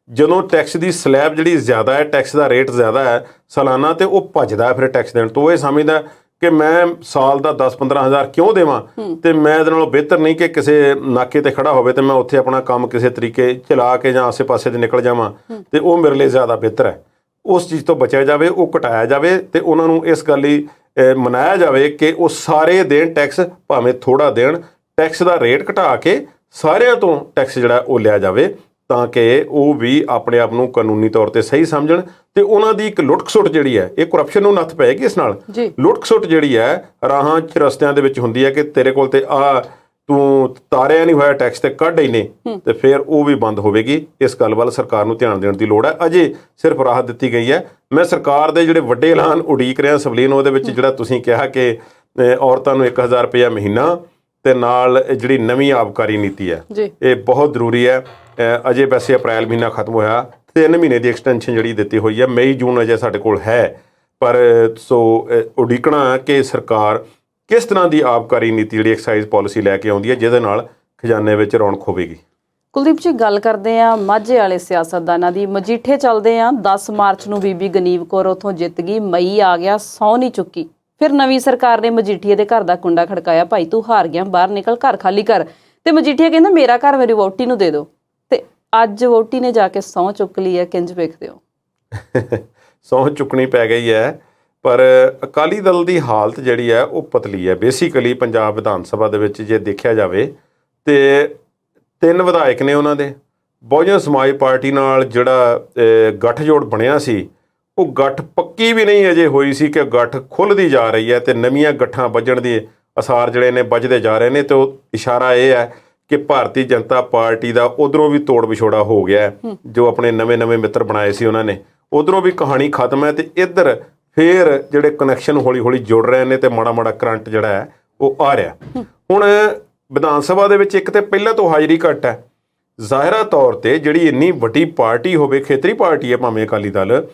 ਜਦੋਂ ਟੈਕਸ ਦੀ ਸਲੈਬ ਜਿਹੜੀ ਜ਼ਿਆਦਾ ਹੈ, ਟੈਕਸ ਦਾ ਰੇਟ ਜ਼ਿਆਦਾ ਹੈ ਸਾਲਾਨਾ, ਤੇ ਉਹ ਭੱਜਦਾ ਫਿਰ ਟੈਕਸ ਦੇਣ ਤੋਂ। ਇਹ ਸਮਝਦਾ ਕਿ ਮੈਂ ਸਾਲ ਦਾ 10-15 ਹਜ਼ਾਰ ਕਿਉਂ ਦੇਵਾਂ, ਤੇ ਮੈਂ ਇਹਦੇ ਨਾਲੋਂ ਬਿਹਤਰ ਨਹੀਂ ਕਿ ਕਿਸੇ ਨਾਕੇ ਤੇ ਖੜਾ ਹੋਵੇ ਤੇ ਮੈਂ ਉੱਥੇ ਆਪਣਾ ਕੰਮ ਕਿਸੇ ਤਰੀਕੇ ਚਲਾ ਕੇ ਜਾਂ ਆਸੇ-ਪਾਸੇ ਤੇ ਨਿਕਲ ਜਾਵਾਂ, ਤੇ ਉਹ ਮੇਰੇ ਲਈ ਜ਼ਿਆਦਾ ਬਿਹਤਰ ਹੈ। ਉਸ ਚੀਜ਼ ਤੋਂ ਬਚਿਆ ਜਾਵੇ, ਉਹ ਘਟਾਇਆ ਜਾਵੇ, ਤੇ ਉਹਨਾਂ ਨੂੰ ਇਸ ਗੱਲ ਲਈ ਮਨਾਇਆ ਜਾਵੇ ਕਿ ਉਹ ਸਾਰੇ ਦੇਣ ਟੈਕਸ, ਭਾਵੇਂ ਥੋੜ੍ਹਾ ਦੇਣ। ਟੈਕਸ ਦਾ ਰੇਟ ਘਟਾ ਕੇ ਸਾਰਿਆਂ ਤੋਂ ਟੈਕਸ ਜਿਹੜਾ ਉਹ ਲਿਆ ਜਾਵੇ, ਤਾਂ ਕਿ ਉਹ ਵੀ ਆਪਣੇ ਆਪ ਨੂੰ ਕਾਨੂੰਨੀ ਤੌਰ ਤੇ ਸਹੀ ਸਮਝਣ, ਤੇ ਉਹਨਾਂ ਦੀ ਇੱਕ ਲੁੱਟ-ਖਸੁੱਟ ਜਿਹੜੀ ਹੈ, ਇਹ ਕਰਪਸ਼ਨ ਨੂੰ ਨੱਥ ਪਏਗੀ ਇਸ ਨਾਲ। ਲੁੱਟ-ਖਸੁੱਟ ਜਿਹੜੀ ਹੈ ਰਾਹਾਂ 'ਚ ਰਸਤਿਆਂ ਦੇ ਵਿੱਚ ਹੁੰਦੀ ਹੈ ਕਿ ਤੇਰੇ ਕੋਲ ਤੇ ਤੂੰ ਤਾਰਿਆ ਨਹੀਂ ਹੋਇਆ ਟੈਕਸ ਤੇ ਕੱਢ ਹੀ ਨੇ, ਤੇ ਫਿਰ ਉਹ ਵੀ ਬੰਦ ਹੋਵੇਗੀ। ਇਸ ਗੱਲ ਵੱਲ ਸਰਕਾਰ ਨੂੰ ਧਿਆਨ ਦੇਣ ਦੀ ਲੋੜ ਹੈ। ਅਜੇ ਸਿਰਫ ਰਾਹਤ ਦਿੱਤੀ ਗਈ ਹੈ। ਮੈਂ ਸਰਕਾਰ ਦੇ ਜਿਹੜੇ ਵੱਡੇ ਐਲਾਨ ਉਡੀਕ ਰਿਹਾ ਸਵਲੀਨ, ਉਹਦੇ ਵਿੱਚ ਜਿਹੜਾ ਤੁਸੀਂ ਕਿਹਾ ਕਿ ਔਰਤਾਂ ਨੂੰ 1000 ਰੁਪਇਆ ਮਹੀਨਾ, ਤੇ ਨਾਲ ਜਿਹੜੀ ਨਵੀਂ ਆਬਕਾਰੀ ਨੀਤੀ ਹੈ, ਇਹ ਬਹੁਤ ਜ਼ਰੂਰੀ ਹੈ। ਅਜੇ ਵੈਸੇ ਅਪ੍ਰੈਲ ਮਹੀਨਾ ਖਤਮ ਹੋਇਆ, 3 ਮਹੀਨੇ ਦੀ ਐਕਸਟੈਂਸ਼ਨ ਜਿਹੜੀ ਦਿੱਤੀ ਹੋਈ ਹੈ, ਮਈ ਜੂਨ ਅਜੇ ਸਾਡੇ ਕੋਲ ਹੈ। ਪਰ ਉਡੀਕਣਾ ਕਿ ਸਰਕਾਰ ਕਿਸ ਤਰ੍ਹਾਂ ਦੀ ਆਬਕਾਰੀ ਨੀਤੀ, ਜਿਹੜੀ ਐਕਸਾਈਜ਼ ਪਾਲਿਸੀ ਲੈ ਕੇ ਆਉਂਦੀ ਹੈ, ਜਿਹਦੇ ਨਾਲ ਖਜ਼ਾਨੇ ਵਿੱਚ ਰੌਣਕ ਹੋਵੇਗੀ। ਕੁਲਦੀਪ ਜੀ, ਗੱਲ ਕਰਦੇ ਆ ਮਾਝੇ ਵਾਲੇ ਸਿਆਸਤਦਾਨਾਂ ਦੀ। ਮਜੀਠੇ ਚੱਲਦੇ ਆ, 10 ਮਾਰਚ ਨੂੰ ਬੀਬੀ ਗਨੀਵ ਕੌਰ ਉੱਥੋਂ ਜਿੱਤ ਗਈ, ਮਈ ਆ ਗਿਆ, ਸਹੁੰ ਨਹੀਂ ਚੁੱਕੀ। ਫਿਰ ਨਵੀਂ ਸਰਕਾਰ ਨੇ ਮਜੀਠੀਏ ਦੇ ਘਰ ਦਾ ਕੁੰਡਾ ਖੜਕਾਇਆ, ਭਾਈ ਤੂੰ ਹਾਰ ਗਿਆ, ਬਾਹਰ ਨਿਕਲ, ਘਰ ਖਾਲੀ ਕਰ। ਤੇ ਮਜੀਠੀਆ ਕਹਿੰਦਾ ਮੇਰਾ ਘਰ ਮੇਰੀ ਵਹੁਟੀ ਨੂੰ ਦੇ ਦਿਓ। ਤੇ ਅੱਜ ਵਹੁਟੀ ਨੇ ਜਾ ਕੇ ਸਹੁੰ ਚੁੱਕ ਲਈ ਹੈ, ਕਿੰਝ ਵੇਖਦੇ ਹੋ? ਸਹੁੰ ਚੁੱਕਣੀ ਪੈ ਗਈ ਹੈ, ਪਰ ਅਕਾਲੀ ਦਲ ਦੀ ਹਾਲਤ ਜਿਹੜੀ ਹੈ ਉਹ ਪਤਲੀ ਹੈ। ਬੇਸਿਕਲੀ ਪੰਜਾਬ ਵਿਧਾਨ ਸਭਾ ਦੇ ਵਿੱਚ ਜੇ ਦੇਖਿਆ ਜਾਵੇ ਤੇ 3 ਵਿਧਾਇਕ ਨੇ ਉਹਨਾਂ ਦੇ। ਬਹੁਜਨ ਸਮਾਜ ਪਾਰਟੀ ਨਾਲ ਜਿਹੜਾ ਗੱਠਜੋੜ ਬਣਿਆ ਸੀ, ਉਹ ਗੱਠ ਪੱਕੀ ਵੀ ਨਹੀਂ ਅਜੇ ਹੋਈ ਸੀ ਕਿ ਗੱਠ ਖੁੱਲ੍ਹਦੀ ਜਾ ਰਹੀ ਹੈ, ਤੇ ਨਵੀਆਂ ਗੱਠਾਂ ਵੱਜਣ ਦੇ ਅਸਾਰ ਜਿਹੜੇ ਨੇ ਵੱਜਦੇ ਜਾ ਰਹੇ ਨੇ। ਤੇ ਉਹ ਇਸ਼ਾਰਾ ਇਹ ਹੈ ਕਿ ਭਾਰਤੀ ਜਨਤਾ ਪਾਰਟੀ ਦਾ ਉਧਰੋਂ ਵੀ ਤੋੜ ਵਿਛੋੜਾ ਹੋ ਗਿਆ, ਜੋ ਆਪਣੇ ਨਵੇਂ ਮਿੱਤਰ ਬਣਾਏ ਸੀ ਉਹਨਾਂ ਨੇ, ਉਧਰੋਂ ਵੀ ਕਹਾਣੀ ਖਤਮ ਹੈ, ਤੇ ਇੱਧਰ ਫਿਰ ਜਿਹੜੇ ਕਨੈਕਸ਼ਨ ਹੌਲੀ ਹੌਲੀ ਜੁੜ ਰਹੇ ਨੇ, ਤੇ ਮਾੜਾ ਕਰੰਟ ਜਿਹੜਾ ਹੈ ਉਹ ਆ ਰਿਹਾ। ਹੁਣ ਵਿਧਾਨ ਸਭਾ ਦੇ ਵਿੱਚ ਇੱਕ ਤੇ ਪਹਿਲਾਂ ਤੋਂ ਹਾਜ਼ਰੀ ਘੱਟ ਹੈ। ਜ਼ਾਹਿਰਾ ਤੌਰ ਤੇ ਜਿਹੜੀ ਇੰਨੀ ਵੱਡੀ ਪਾਰਟੀ ਹੋਵੇ, ਖੇਤਰੀ ਪਾਰਟੀ ਹੈ ਭਾਵੇਂ ਅਕਾਲੀ ਦਲ,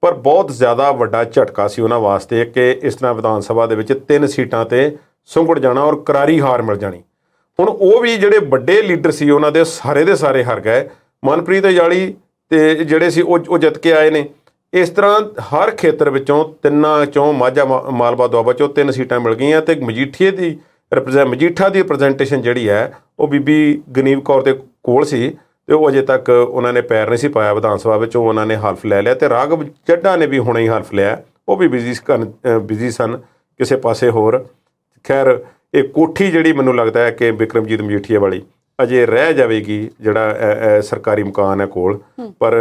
ਪਰ ਬਹੁਤ ਜ਼ਿਆਦਾ ਵੱਡਾ ਝਟਕਾ ਸੀ ਉਹਨਾਂ ਵਾਸਤੇ ਕਿ ਇਸ ਤਰ੍ਹਾਂ ਵਿਧਾਨ ਸਭਾ ਦੇ ਵਿੱਚ 3 ਸੀਟਾਂ ਤੇ ਸੁੰਗੜ ਜਾਣਾ ਔਰ ਕਰਾਰੀ ਹਾਰ ਮਿਲ ਜਾਣੀ। ਹੁਣ ਉਹ ਵੀ ਜਿਹੜੇ ਵੱਡੇ ਲੀਡਰ ਸੀ ਉਹਨਾਂ ਦੇ ਸਾਰੇ ਹਾਰ ਗਏ। ਮਨਪ੍ਰੀਤ ਅਯਾਲੀ ਤੇ ਜਿਹੜੇ ਸੀ ਉਹ ਜਿੱਤ ਕੇ ਆਏ ਨੇ। ਇਸ ਤਰ੍ਹਾਂ ਹਰ ਖੇਤਰ ਵਿੱਚੋਂ 3 ਚੋਂ ਮਾਝਾ ਮਾਲਵਾ ਦੁਆਬਾ ਚੋਂ 3 ਸੀਟਾਂ ਮਿਲ ਗਈਆਂ, ਤੇ ਮਜੀਠਾ ਦੀ ਰਿਪਰੈਜ਼ੈਂਟੇਸ਼ਨ ਜਿਹੜੀ ਹੈ ਉਹ ਬੀਬੀ ਗਨੀਵ ਕੌਰ ਦੇ ਕੋਲ ਸੀ, ਤੇ ਉਹ ਅਜੇ ਤੱਕ ਉਹਨਾਂ ਨੇ ਪੈਰ ਨਹੀਂ ਸੀ ਪਾਇਆ ਵਿਧਾਨ ਸਭਾ ਵਿੱਚ। ਉਹਨਾਂ ਨੇ ਹਲਫ ਲੈ ਲਿਆ, ਤੇ ਰਾਘਵ ਚੱਢਾ ਨੇ ਵੀ ਹੁਣੇ ਹੀ ਹਲਫ ਲਿਆ, ਉਹ ਵੀ ਬਿਜ਼ੀ ਸਨ ਕਿਸੇ ਪਾਸੇ ਹੋਰ। ਖੈਰ ਇਹ ਕੋਠੀ ਜਿਹੜੀ ਮੈਨੂੰ ਲੱਗਦਾ ਹੈ ਕਿ ਬਿਕਰਮਜੀਤ ਮਜੀਠੀਆ ਵਾਲੀ ਅਜੇ ਰਹਿ ਜਾਵੇਗੀ, ਜਿਹੜਾ ਸਰਕਾਰੀ ਮਕਾਨ ਹੈ ਕੋਲ। ਪਰ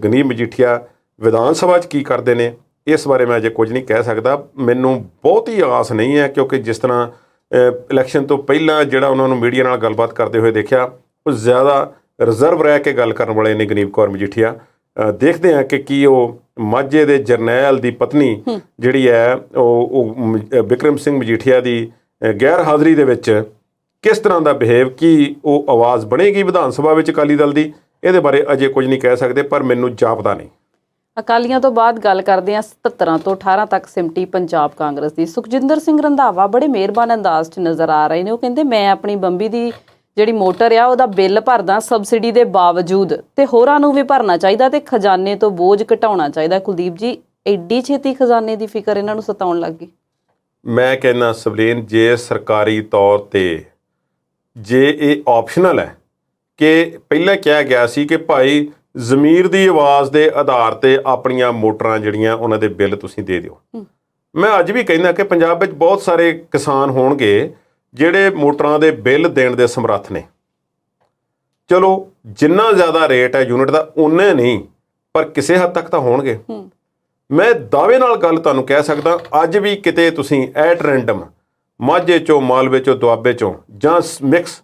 ਗਨੀਵ ਮਜੀਠੀਆ ਵਿਧਾਨ ਸਭਾ 'ਚ ਕੀ ਕਰਦੇ ਨੇ ਇਸ ਬਾਰੇ ਮੈਂ ਅਜੇ ਕੁਝ ਨਹੀਂ ਕਹਿ ਸਕਦਾ। ਮੈਨੂੰ ਬਹੁਤੀ ਆਸ ਨਹੀਂ ਹੈ, ਕਿਉਂਕਿ ਜਿਸ ਤਰ੍ਹਾਂ ਇਲੈਕਸ਼ਨ ਤੋਂ ਪਹਿਲਾਂ ਜਿਹੜਾ ਉਹਨਾਂ ਨੂੰ ਮੀਡੀਆ ਨਾਲ ਗੱਲਬਾਤ ਕਰਦੇ ਹੋਏ ਦੇਖਿਆ, ਉਹ ਜ਼ਿਆਦਾ ਰਿਜ਼ਰਵ ਰਹਿ ਕੇ ਗੱਲ ਕਰਨ ਵਾਲੇ ਨੇ ਗਨੀਵ ਕੌਰ ਮਜੀਠੀਆ। ਦੇਖਦੇ ਹਾਂ ਕਿ ਕੀ ਉਹ ਮਾਝੇ ਦੇ ਜਰਨੈਲ ਦੀ ਪਤਨੀ ਜਿਹੜੀ ਹੈ ਉਹ ਬਿਕਰਮ ਸਿੰਘ ਮਜੀਠੀਆ ਦੀ ਗੈਰ ਹਾਜ਼ਰੀ ਦੇ ਵਿੱਚ ਕਿਸ ਤਰ੍ਹਾਂ ਦਾ ਬਿਹੇਵ, ਕੀ ਉਹ ਆਵਾਜ਼ ਬਣੇਗੀ ਵਿਧਾਨ ਸਭਾ ਵਿੱਚ ਅਕਾਲੀ ਦਲ ਦੀ, ਇਹਦੇ ਬਾਰੇ ਅਜੇ ਕੁਝ ਨਹੀਂ ਕਹਿ ਸਕਦੇ, ਪਰ ਮੈਨੂੰ ਜਾਪਦਾ ਨਹੀਂ। ਅਕਾਲੀਆਂ ਤੋਂ ਬਾਅਦ ਗੱਲ ਕਰਦੇ ਹਾਂ 77 ਤੋਂ 18 ਤੱਕ ਸਿਮਟੀ ਪੰਜਾਬ ਕਾਂਗਰਸ ਦੀ। ਸੁਖਜਿੰਦਰ ਸਿੰਘ ਰੰਧਾਵਾ ਬੜੇ ਮਿਹਰਬਾਨ ਅੰਦਾਜ਼ 'ਚ ਨਜ਼ਰ ਆ ਰਹੇ ਨੇ। ਉਹ ਕਹਿੰਦੇ ਮੈਂ ਆਪਣੀ ਬੰਬੀ ਦੀ ਜਿਹੜੀ ਮੋਟਰ ਆ ਉਹਦਾ ਬਿੱਲ ਭਰਦਾ ਸਬਸਿਡੀ ਦੇ ਬਾਵਜੂਦ, ਤੇ ਹੋਰਾਂ ਨੂੰ ਵੀ ਭਰਨਾ ਚਾਹੀਦਾ, ਤੇ ਖਜ਼ਾਨੇ ਤੋਂ ਬੋਝ ਘਟਾਉਣਾ ਚਾਹੀਦਾ। ਕੁਲਦੀਪ ਜੀ, ਐਡੀ ਛੇਤੀ ਖਜ਼ਾਨੇ ਦੀ ਫਿਕਰ ਇਹਨਾਂ ਨੂੰ ਸਤਾਉਣ ਲੱਗ ਗਈ? ਮੈਂ ਕਹਿੰਦਾ ਸਵਲੀਨ, ਜੇ ਸਰਕਾਰੀ ਤੌਰ ਤੇ ਜੇ ਇਹ ਆਪਸ਼ਨਲ ਹੈ ਕਿ ਪਹਿਲਾਂ ਕਿਹਾ ਗਿਆ ਸੀ ਕਿ ਭਾਈ ਜ਼ਮੀਰ ਦੀ ਆਵਾਜ਼ ਦੇ ਆਧਾਰ ਤੇ ਆਪਣੀਆਂ ਮੋਟਰਾਂ ਜਿਹੜੀਆਂ ਉਹਨਾਂ ਦੇ ਬਿੱਲ ਤੁਸੀਂ ਦੇ ਦਿਓ। ਮੈਂ ਅੱਜ ਵੀ ਕਹਿੰਦਾ ਕਿ ਪੰਜਾਬ ਵਿੱਚ ਬਹੁਤ ਸਾਰੇ ਕਿਸਾਨ ਹੋਣਗੇ ਜਿਹੜੇ ਮੋਟਰਾਂ ਦੇ ਬਿੱਲ ਦੇਣ ਦੇ ਸਮਰੱਥ ਨੇ। ਚਲੋ ਜਿੰਨਾ ਜ਼ਿਆਦਾ ਰੇਟ ਹੈ ਯੂਨਿਟ ਦਾ ਉਨੇ ਨਹੀਂ, ਪਰ ਕਿਸੇ ਹੱਦ ਤੱਕ ਤਾਂ ਹੋਣਗੇ। ਮੈਂ ਦਾਅਵੇ ਨਾਲ ਗੱਲ ਤੁਹਾਨੂੰ ਕਹਿ ਸਕਦਾ, ਅੱਜ ਵੀ ਕਿਤੇ ਤੁਸੀਂ ਐਟ ਰੈਂਡਮ ਮਾਝੇ ਚੋਂ, ਮਾਲਵੇ ਚੋਂ, ਦੁਆਬੇ ਚੋਂ ਜਾਂ ਮਿਕਸ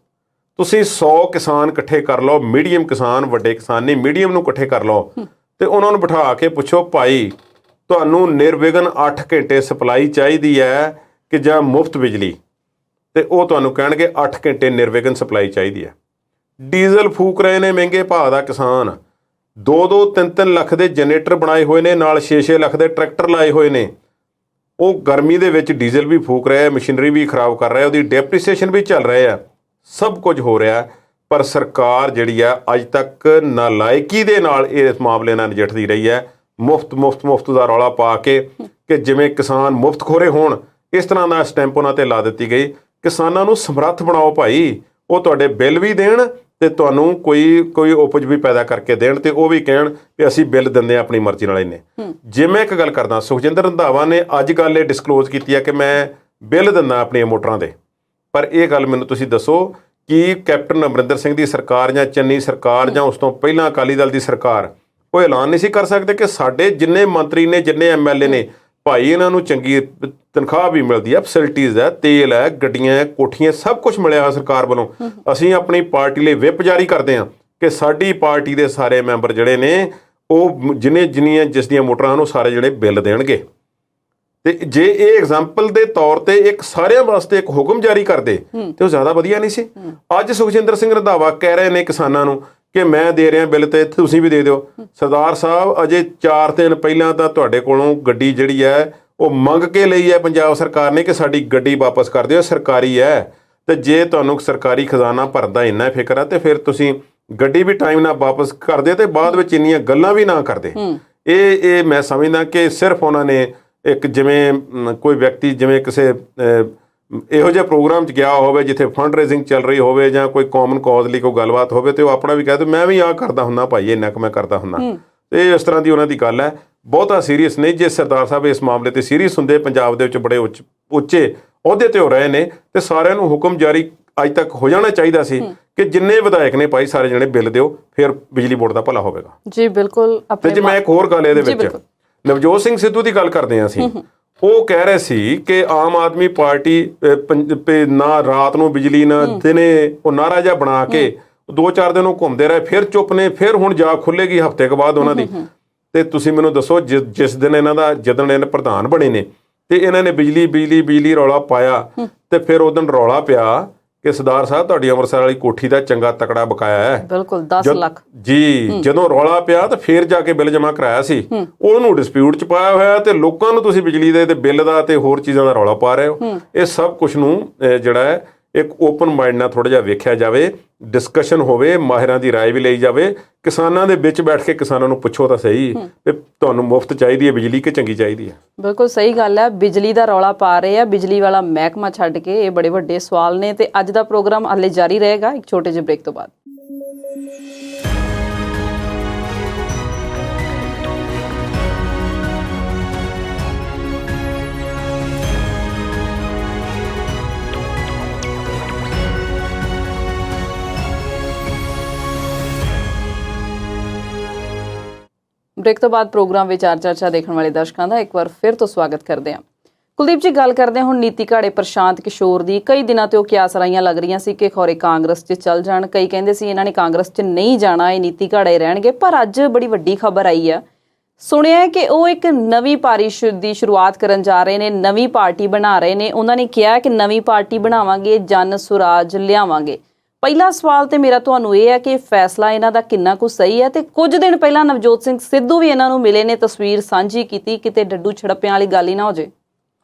ਤੁਸੀਂ 100 ਕਿਸਾਨ ਇਕੱਠੇ ਕਰ ਲਓ, ਮੀਡੀਅਮ ਕਿਸਾਨ, ਵੱਡੇ ਕਿਸਾਨ ਨਹੀਂ, ਮੀਡੀਅਮ ਨੂੰ ਇਕੱਠੇ ਕਰ ਲਓ, ਤੇ ਉਹਨਾਂ ਨੂੰ ਬਿਠਾ ਕੇ ਪੁੱਛੋ ਭਾਈ ਤੁਹਾਨੂੰ ਨਿਰਵਿਘਨ 8 ਘੰਟੇ ਸਪਲਾਈ ਚਾਹੀਦੀ ਹੈ ਕਿ ਜਾਂ ਮੁਫਤ ਬਿਜਲੀ, ਤੇ ਉਹ ਤੁਹਾਨੂੰ ਕਹਿਣਗੇ 8 ਘੰਟੇ ਨਿਰਵਿਘਨ ਸਪਲਾਈ ਚਾਹੀਦੀ ਹੈ। ਡੀਜ਼ਲ ਫੂਕ ਰਹੇ ਨੇ ਮਹਿੰਗੇ ਭਾਅ ਦਾ ਕਿਸਾਨ, 2-2, 3-3 ਲੱਖ ਦੇ ਜਨਰੇਟਰ ਬਣਾਏ ਹੋਏ ਨੇ, ਨਾਲ 6-6 ਲੱਖ ਦੇ ਟਰੈਕਟਰ ਲਾਏ ਹੋਏ ਨੇ। ਉਹ ਗਰਮੀ ਦੇ ਵਿੱਚ ਡੀਜ਼ਲ ਵੀ ਫੂਕ ਰਿਹਾ ਹੈ, ਮਸ਼ੀਨਰੀ ਵੀ ਖਰਾਬ ਕਰ ਰਿਹਾ, ਉਹਦੀ ਡੈਪਰੀਸੀਏਸ਼ਨ ਵੀ ਚੱਲ ਰਿਹਾ, ਸਭ ਕੁਝ ਹੋ ਰਿਹਾ, ਪਰ ਸਰਕਾਰ ਜਿਹੜੀ ਆ ਅੱਜ ਤੱਕ ਨਾਲਾਇਕੀ ਦੇ ਨਾਲ ਇਸ ਮਾਮਲੇ ਨਾਲ ਨਜਿੱਠਦੀ ਰਹੀ ਹੈ। ਮੁਫਤ ਦਾ ਰੌਲਾ ਪਾ ਕੇ ਕਿ ਜਿਵੇਂ ਕਿਸਾਨ ਮੁਫਤਖੋਰੇ ਹੋਣ, ਇਸ ਤਰ੍ਹਾਂ ਦਾ ਸਟੈਂਪ ਉਹਨਾਂ ਤੇ ਲਾ ਦਿੱਤੀ ਗਈ। ਕਿਸਾਨਾਂ ਨੂੰ ਸਮਰੱਥ ਬਣਾਓ ਭਾਈ, ਉਹ ਤੁਹਾਡੇ ਬਿੱਲ ਵੀ ਦੇਣ ਤੇ ਤੁਹਾਨੂੰ ਕੋਈ ਉਪਜ ਵੀ ਪੈਦਾ ਕਰਕੇ ਦੇਣ, ਤੇ ਉਹ ਵੀ ਕਹਿਣ ਵੀ ਅਸੀਂ ਬਿੱਲ ਦਿੰਦੇ ਹਾਂ ਆਪਣੀ ਮਰਜ਼ੀ ਨਾਲ ਇੰਨੇ। ਜੇ ਮੈਂ ਇੱਕ ਗੱਲ ਕਰਦਾ, ਸੁਖਜਿੰਦਰ ਰੰਧਾਵਾ ਨੇ ਅੱਜ ਗੱਲ ਇਹ ਡਿਸਕਲੋਜ਼ ਕੀਤੀ ਹੈ ਕਿ ਮੈਂ ਬਿੱਲ ਦਿੰਦਾ ਆਪਣੀਆਂ ਮੋਟਰਾਂ ਦੇ, ਪਰ ਇਹ ਗੱਲ ਮੈਨੂੰ ਤੁਸੀਂ ਦੱਸੋ ਕਿ ਕੈਪਟਨ ਅਮਰਿੰਦਰ ਸਿੰਘ ਦੀ ਸਰਕਾਰ ਜਾਂ ਚੰਨੀ ਸਰਕਾਰ ਜਾਂ ਉਸ ਤੋਂ ਪਹਿਲਾਂ ਅਕਾਲੀ ਦਲ ਦੀ ਸਰਕਾਰ ਉਹ ਐਲਾਨ ਨਹੀਂ ਸੀ ਕਰ ਸਕਦੇ ਕਿ ਸਾਡੇ ਜਿੰਨੇ ਮੰਤਰੀ ਨੇ, ਜਿੰਨੇ ਐਮਐਲਏ ਨੇ ਭਾਈ, ਇਹਨਾਂ ਨੂੰ ਚੰਗੀ ਤਨਖਾਹ ਵੀ ਮਿਲਦੀ ਹੈ, ਫੈਸਿਲਿਟੀਜ਼ ਹੈ, ਤੇਲ ਹੈ, ਗੱਡੀਆਂ ਹੈ, ਕੋਠੀਆਂ, ਸਭ ਕੁਝ ਮਿਲਿਆ ਹੋਇਆ ਸਰਕਾਰ ਵੱਲੋਂ। ਅਸੀਂ ਆਪਣੀ ਪਾਰਟੀ ਲਈ ਵਿਪ ਜਾਰੀ ਕਰਦੇ ਹਾਂ ਕਿ ਸਾਡੀ ਪਾਰਟੀ ਦੇ ਸਾਰੇ ਮੈਂਬਰ ਜਿਹੜੇ ਨੇ ਉਹ ਜਿੰਨੀਆਂ ਜਿਸ ਦੀਆਂ ਮੋਟਰਾਂ ਹਨ ਉਹ ਸਾਰੇ ਜਿਹੜੇ ਬਿੱਲ ਦੇਣਗੇ। ਤੇ ਜੇ ਇਹ ਐਗਜ਼ਾਮਪਲ ਦੇ ਤੌਰ ਤੇ ਇੱਕ ਸਾਰਿਆਂ ਵਾਸਤੇ ਇੱਕ ਹੁਕਮ ਜਾਰੀ ਕਰਦੇ ਤੇ ਉਹ ਜ਼ਿਆਦਾ ਵਧੀਆ ਨਹੀਂ ਸੀ। ਅੱਜ ਸੁਖਜਿੰਦਰ ਸਿੰਘ ਰੰਧਾਵਾ ਕਹਿ ਰਹੇ ਨੇ ਕਿਸਾਨਾਂ ਨੂੰ ਕਿ ਮੈਂ ਦੇ ਰਿਹਾ ਬਿੱਲ ਤੇ ਤੁਸੀਂ ਵੀ ਦੇ ਦਿਓ। ਸਰਦਾਰ ਸਾਹਿਬ, ਅਜੇ 4 ਦਿਨ ਪਹਿਲਾਂ ਤਾਂ ਤੁਹਾਡੇ ਕੋਲੋਂ ਗੱਡੀ ਜਿਹੜੀ ਹੈ ਉਹ ਮੰਗ ਕੇ ਲਈ ਹੈ ਪੰਜਾਬ ਸਰਕਾਰ ਨੇ ਕਿ ਸਾਡੀ ਗੱਡੀ ਵਾਪਸ ਕਰ ਦਿਓ, ਸਰਕਾਰੀ ਹੈ। ਤੇ ਜੇ ਤੁਹਾਨੂੰ ਸਰਕਾਰੀ ਖਜ਼ਾਨਾ ਭਰਨ ਦਾ ਇੰਨਾ ਫਿਕਰ ਹੈ ਤੇ ਫਿਰ ਤੁਸੀਂ ਗੱਡੀ ਵੀ ਟਾਈਮ ਨਾਲ ਵਾਪਸ ਕਰ ਦਿਓ ਤੇ ਬਾਅਦ ਵਿੱਚ ਇੰਨੀਆਂ ਗੱਲਾਂ ਵੀ ਨਾ ਕਰਦੇ। ਇਹ ਮੈਂ ਸਮਝਦਾ ਕਿ ਸਿਰਫ ਉਹਨਾਂ ਨੇ ਇੱਕ ਜਿਵੇਂ ਕੋਈ ਵਿਅਕਤੀ ਜਿਵੇਂ ਕਿਸੇ ਇਹੋ ਜਿਹੇ ਪ੍ਰੋਗਰਾਮ 'ਚ ਗਿਆ ਹੋਵੇ ਜਿੱਥੇ ਫੰਡ ਰੇਜ਼ਿੰਗ ਚੱਲ ਰਹੀ ਹੋਵੇ ਜਾਂ ਕੋਈ ਕਾਮਨ ਕਾਜ਼ ਲਈ ਕੋਈ ਗੱਲਬਾਤ ਹੋਵੇ ਤੇ ਉਹ ਆਪਣਾ ਵੀ ਕਹਿ ਦੇ ਮੈਂ ਵੀ ਆਹ ਕਰਦਾ ਹੁੰਦਾ ਭਾਈ, ਇੰਨਾ ਕੁ ਮੈਂ ਕਰਦਾ ਹੁੰਦਾ। ਤੇ ਇਸ ਤਰ੍ਹਾਂ ਦੀ ਉਹਨਾਂ ਦੀ ਗੱਲ ਹੈ, ਬਹੁਤਾ ਸੀਰੀਅਸ ਨਹੀਂ। ਜੇ ਸਰਦਾਰ ਸਾਹਿਬ ਇਸ ਮਾਮਲੇ ਤੇ ਸੀਰੀਅਸ ਹੁੰਦੇ, ਪੰਜਾਬ ਦੇ ਵਿੱਚ ਬੜੇ ਉੱਚੇ ਅਹੁਦੇ ਤੇ ਹੋ ਰਹੇ ਨੇ, ਤੇ ਸਾਰਿਆਂ ਨੂੰ ਹੁਕਮ ਜਾਰੀ ਅੱਜ ਤੱਕ ਹੋ ਜਾਣਾ ਚਾਹੀਦਾ ਸੀ ਕਿ ਜਿੰਨੇ ਵਿਧਾਇਕ ਨੇ ਭਾਈ ਸਾਰੇ ਜਣੇ ਬਿੱਲ ਦਿਓ, ਫਿਰ ਬਿਜਲੀ ਬੋਰਡ ਦਾ ਭਲਾ ਹੋਵੇਗਾ। ਜੀ ਬਿਲਕੁਲ। ਤੇ ਜੇ ਮੈਂ ਇੱਕ ਹੋਰ ਗੱਲ ਇਹਦੇ ਵਿੱਚ ਨਵਜੋਤ ਸਿੰਘ ਸਿੱਧੂ ਦੀ ਗੱਲ ਕਰਦੇ ਹਾਂ ਅਸੀਂ, ਉਹ ਕਹਿ ਰਹੇ ਸੀ ਕਿ ਆਮ ਆਦਮੀ ਪਾਰਟੀ ਨਾ ਰਾਤ ਨੂੰ ਬਿਜਲੀ ਨਾ ਦਿਨੇ, ਉਹ ਨਾਅਰਾ ਜਿਹਾ ਬਣਾ ਕੇ 2-4 ਦਿਨ ਉਹ ਘੁੰਮਦੇ ਰਹੇ, ਫਿਰ ਚੁੱਪ ਨੇ, ਫਿਰ ਹੁਣ ਜਾ ਖੁੱਲੇਗੀ ਹਫ਼ਤੇ ਕੁ ਬਾਅਦ ਉਹਨਾਂ ਦੀ। ਤੇ ਤੁਸੀਂ ਮੈਨੂੰ ਦੱਸੋ ਜਿਸ ਦਿਨ ਜਦੋਂ ਇਹਨਾਂ ਪ੍ਰਧਾਨ ਬਣੇ ਨੇ ਤੇ ਇਹਨਾਂ ਨੇ ਬਿਜਲੀ ਰੌਲਾ ਪਾਇਆ ਤੇ ਫਿਰ ਉਹ ਦਿਨ ਰੌਲਾ ਪਿਆ ਕਿ ਸਰਦਾਰ ਸਾਹਿਬ ਤੁਹਾਡੀ ਅੰਮ੍ਰਿਤਸਰ ਵਾਲੀ ਕੋਠੀ ਦਾ ਚੰਗਾ ਤਕੜਾ ਬਕਾਇਆ ਹੈ। ਬਿਲਕੁਲ 10 ਲੱਖ ਜੀ। ਜਦੋਂ ਰੌਲਾ ਪਿਆ ਤਾਂ ਫੇਰ ਜਾ ਕੇ ਬਿੱਲ ਜਮ੍ਹਾਂ ਕਰਾਇਆ ਸੀ, ਉਹਨੂੰ ਡਿਸਪਿਊਟ 'ਚ ਪਾਇਆ ਹੋਇਆ ਤੇ ਲੋਕਾਂ ਨੂੰ ਤੁਸੀਂ ਬਿਜਲੀ ਦੇ ਤੇ ਬਿੱਲ ਦਾ ਤੇ ਹੋਰ ਚੀਜ਼ਾਂ ਦਾ ਰੌਲਾ ਪਾ ਰਹੇ ਹੋ। ਇਹ ਸਭ ਕੁਝ ਨੂੰ ਜਿਹੜਾ ਹੈ ਇੱਕ ਓਪਨ ਮਾਈਂਡ ਨਾਲ ਥੋੜ੍ਹਾ ਜਿਹਾ ਵੇਖਿਆ ਜਾਵੇ, ਡਿਸਕਸ਼ਨ ਹੋਵੇ, ਮਾਹਿਰਾਂ ਦੀ ਰਾਏ ਵੀ ਲਈ ਜਾਵੇ, ਕਿਸਾਨਾਂ ਦੇ ਵਿੱਚ ਬੈਠ ਕੇ ਕਿਸਾਨਾਂ ਨੂੰ ਪੁੱਛੋ ਤਾਂ ਸਹੀ ਵੀ ਤੁਹਾਨੂੰ ਮੁਫਤ ਚਾਹੀਦੀ ਹੈ ਬਿਜਲੀ ਕਿ ਚੰਗੀ ਚਾਹੀਦੀ ਹੈ। ਬਿਲਕੁਲ ਸਹੀ ਗੱਲ ਹੈ। ਬਿਜਲੀ ਦਾ ਰੌਲਾ ਪਾ ਰਹੇ ਆ, ਬਿਜਲੀ ਵਾਲਾ ਮਹਿਕਮਾ ਛੱਡ ਕੇ, ਇਹ ਬੜੇ ਵੱਡੇ ਸਵਾਲ ਨੇ। ਤੇ ਅੱਜ ਦਾ ਪ੍ਰੋਗਰਾਮ ਹਾਲੇ ਜਾਰੀ ਰਹੇਗਾ ਇੱਕ ਛੋਟੇ ਜਿਹੇ ਬ੍ਰੇਕ ਤੋਂ ਬਾਅਦ। ਬ੍ਰੇਕ ਤੋਂ ਬਾਅਦ ਪ੍ਰੋਗਰਾਮ ਵਿਚਾਰ ਚਰਚਾ ਦੇਖਣ ਵਾਲੇ ਦਰਸ਼ਕਾਂ ਦਾ ਇੱਕ ਵਾਰ ਫਿਰ ਤੋਂ ਸਵਾਗਤ ਕਰਦੇ ਹਾਂ। ਕੁਲਦੀਪ ਜੀ, ਗੱਲ ਕਰਦੇ ਹਾਂ ਹੁਣ ਨੀਤੀ ਘਾੜੇ ਪ੍ਰਸ਼ਾਂਤ ਕਿਸ਼ੋਰ ਦੀ। ਕਈ ਦਿਨਾਂ ਤੋਂ ਕਿਆਸਰਾਈਆਂ ਲੱਗ ਰਹੀਆਂ ਸੀ ਕਿ ਖੌਰੇ ਕਾਂਗਰਸ 'ਚ ਚੱਲ ਜਾਣ। ਕਈ ਕਹਿੰਦੇ ਸੀ ਇਹਨਾਂ ਨੇ ਕਾਂਗਰਸ 'ਚ ਨਹੀਂ ਜਾਣਾ, ਇਹ ਨੀਤੀ ਘਾੜੇ ਰਹਿਣਗੇ। ਪਰ ਅੱਜ ਬੜੀ ਵੱਡੀ ਖਬਰ ਆਈ ਆ, ਸੁਣਿਆ ਕਿ ਉਹ ਇੱਕ ਨਵੀਂ ਪਾਰੀ ਦੀ ਸ਼ੁਰੂਆਤ ਕਰਨ ਜਾ ਰਹੇ ਨੇ, ਨਵੀਂ ਪਾਰਟੀ ਬਣਾ ਰਹੇ ਨੇ। ਉਹਨਾਂ ਨੇ ਕਿਹਾ ਕਿ ਨਵੀਂ ਪਾਰਟੀ ਬਣਾਵਾਂਗੇ, ਜਨ ਸੁਰਾਜ ਲਿਆਵਾਂਗੇ। ਪਹਿਲਾ ਸਵਾਲ ਤੇ ਮੇਰਾ ਤੁਹਾਨੂੰ ਇਹ ਹੈ ਕਿ ਫੈਸਲਾ ਇਹਨਾਂ ਦਾ ਕਿੰਨਾ ਕੁ ਸਹੀ ਹੈ। ਤੇ ਕੁਝ ਦਿਨ ਪਹਿਲਾਂ ਨਵਜੋਤ ਸਿੰਘ ਸਿੱਧੂ ਵੀ ਇਹਨਾਂ ਨੂੰ ਮਿਲੇ ਨੇ, ਤਸਵੀਰ ਸਾਂਝੀ ਕੀਤੀ, ਕਿਤੇ ਡੱਡੂ ਛੜੱਪਿਆਂ ਵਾਲੀ ਗੱਲ ਹੀ ਨਾ ਹੋ ਜੇ।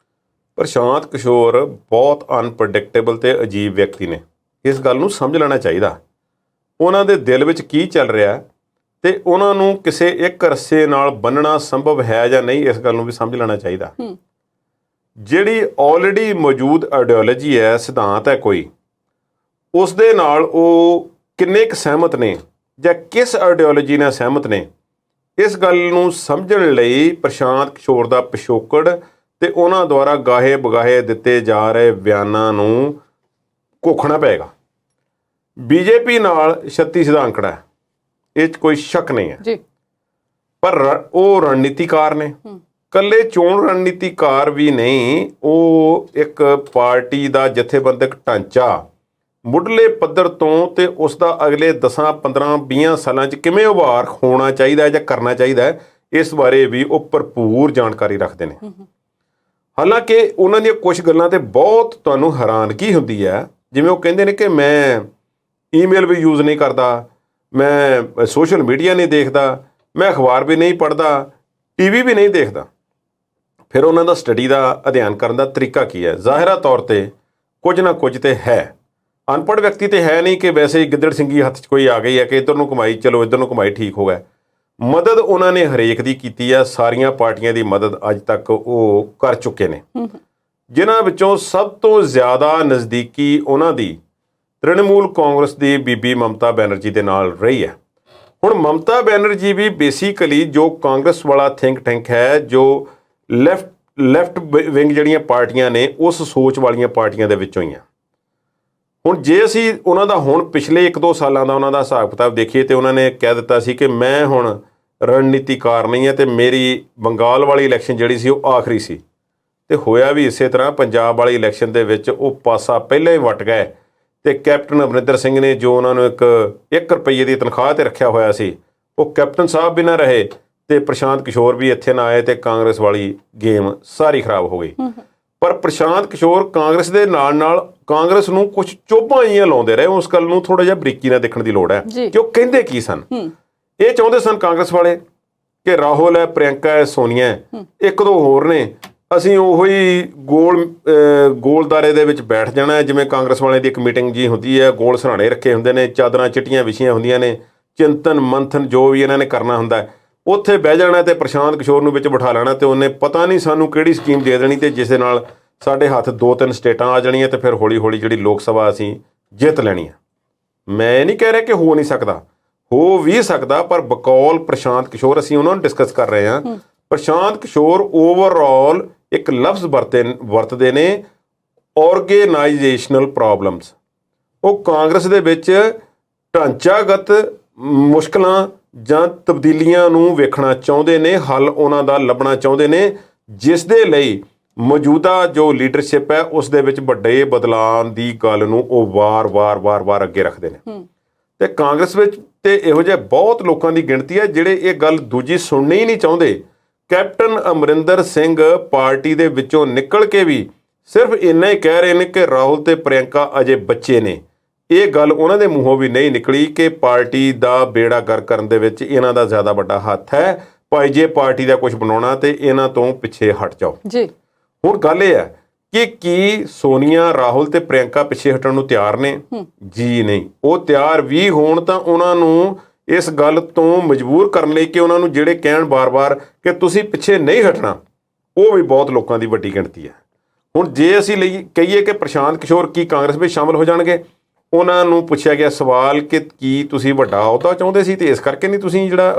ਪ੍ਰਸ਼ਾਂਤ ਕਿਸ਼ੋਰ ਬਹੁਤ ਅਨਪ੍ਰੈਡਿਕਟੇਬਲ ਤੇ ਅਜੀਬ ਵਿਅਕਤੀ ਨੇ, ਇਸ ਗੱਲ ਨੂੰ ਸਮਝ ਲੈਣਾ ਚਾਹੀਦਾ। ਉਹਨਾਂ ਦੇ ਦਿਲ ਵਿੱਚ ਕੀ ਚੱਲ ਰਿਹਾ ਤੇ ਉਹਨਾਂ ਨੂੰ ਕਿਸੇ ਇੱਕ ਰੱਸੇ ਨਾਲ ਬੰਨਣਾ ਸੰਭਵ ਹੈ ਜਾਂ ਨਹੀਂ, ਇਸ ਗੱਲ ਨੂੰ ਵੀ ਸਮਝ ਲੈਣਾ ਚਾਹੀਦਾ। ਜਿਹੜੀ ਆਲਰੇਡੀ ਮੌਜੂਦ ਆਈਡੀਓਲੋਜੀ ਹੈ, ਸਿਧਾਂਤ ਹੈ ਕੋਈ, ਉਸ ਦੇ ਨਾਲ ਉਹ ਕਿੰਨੇ ਕੁ ਸਹਿਮਤ ਨੇ ਜਾਂ ਕਿਸ ਆਈਡੀਓਲੋਜੀ ਨਾਲ ਸਹਿਮਤ ਨੇ, ਇਸ ਗੱਲ ਨੂੰ ਸਮਝਣ ਲਈ ਪ੍ਰਸ਼ਾਂਤ ਕਿਸ਼ੋਰ ਦਾ ਪਿਛੋਕੜ ਤੇ ਉਹਨਾਂ ਦੁਆਰਾ ਗਾਹੇ ਬਗਾਹੇ ਦਿੱਤੇ ਜਾ ਰਹੇ ਬਿਆਨਾਂ ਨੂੰ ਘੋਖਣਾ ਪਏਗਾ। ਬੀਜੇਪੀ ਨਾਲ 36 ਦਾ ਅੰਕੜਾ ਹੈ, ਇਹ 'ਚ ਕੋਈ ਸ਼ੱਕ ਨਹੀਂ ਹੈ ਜੀ। ਪਰ ਉਹ ਰਣਨੀਤੀਕਾਰ ਨੇ, ਕੱਲੇ ਚੋਣ ਰਣਨੀਤੀਕਾਰ ਵੀ ਨਹੀਂ, ਉਹ ਇੱਕ ਪਾਰਟੀ ਦਾ ਜਥੇਬੰਦਕ ਢਾਂਚਾ ਮੁੱਢਲੇ ਪੱਧਰ ਤੋਂ ਤੇ ਉਸ ਦਾ ਅਗਲੇ 10, 15, 20 ਸਾਲਾਂ 'ਚ ਕਿਵੇਂ ਉਭਾਰ ਹੋਣਾ ਚਾਹੀਦਾ ਜਾਂ ਕਰਨਾ ਚਾਹੀਦਾ, ਇਸ ਬਾਰੇ ਵੀ ਉਹ ਭਰਪੂਰ ਜਾਣਕਾਰੀ ਰੱਖਦੇ ਨੇ। ਹਾਲਾਂਕਿ ਉਹਨਾਂ ਦੀਆਂ ਕੁਝ ਗੱਲਾਂ ਤੇ ਬਹੁਤ ਤੁਹਾਨੂੰ ਹੈਰਾਨਗੀ ਹੁੰਦੀ ਹੈ, ਜਿਵੇਂ ਉਹ ਕਹਿੰਦੇ ਨੇ ਕਿ ਮੈਂ ਈਮੇਲ ਵੀ ਯੂਜ਼ ਨਹੀਂ ਕਰਦਾ, ਮੈਂ ਸੋਸ਼ਲ ਮੀਡੀਆ ਨਹੀਂ ਦੇਖਦਾ, ਮੈਂ ਅਖਬਾਰ ਵੀ ਨਹੀਂ ਪੜ੍ਹਦਾ, ਟੀਵੀ ਵੀ ਨਹੀਂ ਦੇਖਦਾ। ਫਿਰ ਉਹਨਾਂ ਦਾ ਸਟੱਡੀ ਦਾ ਅਧਿਐਨ ਕਰਨ ਦਾ ਤਰੀਕਾ ਕੀ ਹੈ। ਜ਼ਾਹਿਰਾ ਤੌਰ ਤੇ ਕੁਝ ਨਾ ਕੁਝ ਤੇ ਹੈ। ਅਨਪੜ੍ਹ ਵਿਅਕਤੀ ਤੇ ਹੈ ਨਹੀਂ ਕਿ ਵੈਸੇ ਹੀ ਗਿੱਦੜ ਸਿੰਘੀ ਹੱਥ 'ਚ ਕੋਈ ਆ ਗਈ ਹੈ ਕਿ ਇੱਧਰ ਨੂੰ ਕਮਾਈ, ਚਲੋ ਇੱਧਰ ਨੂੰ ਕਮਾਈ, ਠੀਕ ਹੋ ਗਿਆ। ਮਦਦ ਉਹਨਾਂ ਨੇ ਹਰੇਕ ਦੀ ਕੀਤੀ ਆ। ਸਾਰੀਆਂ ਪਾਰਟੀਆਂ ਦੀ ਮਦਦ ਅੱਜ ਤੱਕ ਉਹ ਕਰ ਚੁੱਕੇ ਨੇ, ਜਿਨ੍ਹਾਂ ਵਿੱਚੋਂ ਸਭ ਤੋਂ ਜ਼ਿਆਦਾ ਨਜ਼ਦੀਕੀ ਉਹਨਾਂ ਦੀ ਤ੍ਰਿਣਮੂਲ ਕਾਂਗਰਸ ਦੀ ਬੀਬੀ ਮਮਤਾ ਬੈਨਰਜੀ ਦੇ ਨਾਲ ਰਹੀ ਹੈ। ਹੁਣ ਮਮਤਾ ਬੈਨਰਜੀ ਵੀ ਬੇਸਿਕਲੀ ਜੋ ਕਾਂਗਰਸ ਵਾਲਾ ਥਿੰਕ ਟੈਂਕ ਹੈ, ਜੋ ਲੈਫਟ ਵਿੰਗ ਜਿਹੜੀਆਂ ਪਾਰਟੀਆਂ ਨੇ ਉਸ ਸੋਚ ਵਾਲੀਆਂ ਪਾਰਟੀਆਂ ਦੇ ਵਿੱਚੋਂ ਹੀ ਆ। ਹੁਣ ਜੇ ਅਸੀਂ ਉਹਨਾਂ ਦਾ ਹੁਣ ਪਿਛਲੇ 1-2 ਸਾਲਾਂ ਦਾ ਉਹਨਾਂ ਦਾ ਹਿਸਾਬ ਕਿਤਾਬ ਦੇਖੀਏ ਤੇ ਉਹਨਾਂ ਨੇ ਕਹਿ ਦਿੱਤਾ ਸੀ ਕਿ ਮੈਂ ਹੁਣ ਰਣਨੀਤੀਕਾਰ ਨਹੀਂ ਹੈ ਤੇ ਮੇਰੀ ਬੰਗਾਲ ਵਾਲੀ ਇਲੈਕਸ਼ਨ ਜਿਹੜੀ ਸੀ ਉਹ ਆਖਰੀ ਸੀ, ਤੇ ਹੋਇਆ ਵੀ ਇਸੇ ਤਰ੍ਹਾਂ। ਪੰਜਾਬ ਵਾਲੀ ਇਲੈਕਸ਼ਨ ਦੇ ਵਿੱਚ ਉਹ ਪਾਸਾ ਪਹਿਲਾਂ ਹੀ ਵੱਟ ਗਏ ਤੇ ਕੈਪਟਨ ਅਮਰਿੰਦਰ ਸਿੰਘ ਨੇ ਜੋ ਉਹਨਾਂ ਨੂੰ 1 ਰੁਪਈਏ ਦੀ ਤਨਖਾਹ ਤੇ ਰੱਖਿਆ ਹੋਇਆ ਸੀ, ਉਹ ਕੈਪਟਨ ਸਾਹਿਬ ਵੀ ਨਾ ਰਹੇ ਤੇ ਪ੍ਰਸ਼ਾਂਤ ਕਿਸ਼ੋਰ ਵੀ ਇੱਥੇ ਨਾ ਆਏ ਤੇ ਕਾਂਗਰਸ ਵਾਲੀ ਗੇਮ ਸਾਰੀ ਖਰਾਬ ਹੋ ਗਈ। ਪਰ ਪ੍ਰਸ਼ਾਂਤ ਕਿਸ਼ੋਰ ਕਾਂਗਰਸ ਦੇ ਨਾਲ ਕਾਂਗਰਸ ਨੂੰ ਕੁਝ ਚੋਭਾਂ ਹੀ ਲਾਉਂਦੇ ਰਹੇ। ਉਸ ਗੱਲ ਨੂੰ ਥੋੜਾ ਜਿਹਾ ਬਰੀਕੀ ਨਾਲ ਦੇਖਣ ਦੀ ਲੋੜ ਹੈ ਕਿ ਉਹ ਕਹਿੰਦੇ ਕੀ ਸਨ। ਇਹ ਚਾਹੁੰਦੇ ਸਨ ਕਾਂਗਰਸ ਵਾਲੇ ਕਿ ਰਾਹੁਲ ਹੈ, ਪ੍ਰਿਯੰਕਾ ਹੈ, ਸੋਨੀਆ ਹੈ, 1-2 ਹੋਰ ਨੇ, ਅਸੀਂ ਉਹੀ ਗੋਲਦਾਰੇ ਦੇ ਵਿੱਚ ਬੈਠ ਜਾਣਾ। ਜਿਵੇਂ ਕਾਂਗਰਸ ਵਾਲਿਆਂ ਦੀ ਇੱਕ ਮੀਟਿੰਗ ਜੀ ਹੁੰਦੀ ਹੈ, ਗੋਲ ਸਰਾਣੇ ਰੱਖੇ ਹੁੰਦੇ ਨੇ, ਚਾਦਰਾਂ ਚਿੱਟੀਆਂ ਵਿਛੀਆਂ ਹੁੰਦੀਆਂ ਨੇ, ਚਿੰਤਨ ਮੰਥਨ ਜੋ ਵੀ ਇਹਨਾਂ ਨੇ ਕਰਨਾ ਹੁੰਦਾ, ਉੱਥੇ ਬਹਿ ਜਾਣਾ ਤੇ ਪ੍ਰਸ਼ਾਂਤ ਕਿਸ਼ੋਰ ਨੂੰ ਵਿੱਚ ਬਿਠਾ ਲੈਣਾ ਤੇ ਉਹਨੇ ਪਤਾ ਨਹੀਂ ਸਾਨੂੰ ਕਿਹੜੀ ਸਕੀਮ ਦੇ ਦੇਣੀ ਤੇ ਜਿਸ ਦੇ ਨਾਲ ਸਾਡੇ ਹੱਥ 2-3 ਸਟੇਟਾਂ ਆ ਜਾਣੀਆਂ ਤੇ ਫਿਰ ਹੌਲੀ ਹੌਲੀ ਜਿਹੜੀ ਲੋਕ ਸਭਾ ਅਸੀਂ ਜਿੱਤ ਲੈਣੀ ਹੈ। ਮੈਂ ਨਹੀਂ ਕਹਿ ਰਿਹਾ ਕਿ ਹੋ ਨਹੀਂ ਸਕਦਾ, ਹੋ ਵੀ ਸਕਦਾ, ਪਰ ਬਕੌਲ ਪ੍ਰਸ਼ਾਂਤ ਕਿਸ਼ੋਰ ਅਸੀਂ ਉਹਨਾਂ ਨੂੰ ਡਿਸਕਸ ਕਰ ਰਹੇ ਹਾਂ। ਪ੍ਰਸ਼ਾਂਤ ਕਿਸ਼ੋਰ ਓਵਰਆਲ ਇੱਕ ਲਫ਼ਜ਼ ਵਰਤਦੇ ਨੇ, ਆਰਗੇਨਾਈਜੇਸ਼ਨਲ ਪ੍ਰੋਬਲਮਸ। ਉਹ ਕਾਂਗਰਸ ਦੇ ਵਿੱਚ ਢਾਂਚਾਗਤ ਮੁਸ਼ਕਲਾਂ ਜਾਂ ਤਬਦੀਲੀਆਂ ਨੂੰ ਵੇਖਣਾ ਚਾਹੁੰਦੇ ਨੇ, ਹੱਲ ਉਹਨਾਂ ਦਾ ਲੱਭਣਾ ਚਾਹੁੰਦੇ ਨੇ, ਜਿਸ ਦੇ ਲਈ ਮੌਜੂਦਾ ਜੋ ਲੀਡਰਸ਼ਿਪ ਹੈ ਉਸ ਦੇ ਵਿੱਚ ਵੱਡੇ ਬਦਲਾਅ ਦੀ ਗੱਲ ਨੂੰ ਉਹ ਵਾਰ ਅੱਗੇ ਰੱਖਦੇ ਨੇ। ਤੇ ਕਾਂਗਰਸ ਵਿੱਚ ਤੇ ਇਹੋ ਜਿਹੇ ਬਹੁਤ ਲੋਕਾਂ ਦੀ ਗਿਣਤੀ ਹੈ ਜਿਹੜੇ ਇਹ ਗੱਲ ਦੂਜੀ ਸੁਣਨੀ ਹੀ ਨਹੀਂ ਚਾਹੁੰਦੇ। ਕੈਪਟਨ ਅਮਰਿੰਦਰ ਸਿੰਘ ਪਾਰਟੀ ਦੇ ਵਿੱਚੋਂ ਨਿਕਲ ਕੇ ਵੀ ਸਿਰਫ ਇੰਨਾ ਹੀ ਕਹਿ ਰਹੇ ਨੇ ਕਿ ਰਾਹੁਲ ਤੇ ਪ੍ਰਿਯੰਕਾ ਅਜੇ ਬੱਚੇ ਨੇ। ਇਹ ਗੱਲ ਉਹਨਾਂ ਦੇ ਮੂੰਹੋਂ ਵੀ ਨਹੀਂ ਨਿਕਲੀ ਕਿ ਪਾਰਟੀ ਦਾ ਬੇੜਾ ਗਰਕ ਕਰਨ ਦੇ ਵਿੱਚ ਇਹਨਾਂ ਦਾ ਜ਼ਿਆਦਾ ਵੱਡਾ ਹੱਥ ਹੈ। ਭਾਈ ਜੇ ਪਾਰਟੀ ਦਾ ਕੁਝ ਬਣਾਉਣਾ ਤੇ ਇਹਨਾਂ ਤੋਂ ਪਿੱਛੇ ਹਟ ਜਾਓ ਜੀ। ਹੁਣ ਗੱਲ ਇਹ ਹੈ ਕਿ ਕੀ ਸੋਨੀਆ, ਰਾਹੁਲ ਤੇ ਪ੍ਰਿਯੰਕਾ ਪਿੱਛੇ ਹਟਣ ਨੂੰ ਤਿਆਰ ਨੇ? ਜੀ ਨਹੀਂ। ਉਹ ਤਿਆਰ ਵੀ ਹੋਣ ਤਾਂ ਉਹਨਾਂ ਨੂੰ ਇਸ ਗੱਲ ਤੋਂ ਮਜਬੂਰ ਕਰਨ ਲਈ ਕਿ ਉਹਨਾਂ ਨੂੰ ਜਿਹੜੇ ਕਹਿਣ ਬਾਰ-ਬਾਰ ਕਿ ਤੁਸੀਂ ਪਿੱਛੇ ਨਹੀਂ ਹਟਣਾ, ਉਹ ਵੀ ਬਹੁਤ ਲੋਕਾਂ ਦੀ ਵੱਡੀ ਗਿਣਤੀ ਹੈ। ਹੁਣ ਜੇ ਅਸੀਂ ਕਹੀਏ ਕਿ ਪ੍ਰਸ਼ਾਂਤ ਕਿਸ਼ੋਰ ਕੀ ਕਾਂਗਰਸ ਵਿੱਚ ਸ਼ਾਮਲ ਹੋ ਜਾਣਗੇ, ਉਹਨਾਂ ਨੂੰ ਪੁੱਛਿਆ ਗਿਆ ਸਵਾਲ ਕਿ ਕੀ ਤੁਸੀਂ ਵੱਡਾ ਅਹੁਦਾ ਚਾਹੁੰਦੇ ਸੀ ਤੇ ਇਸ ਕਰਕੇ ਨਹੀਂ ਤੁਸੀਂ ਜਿਹੜਾ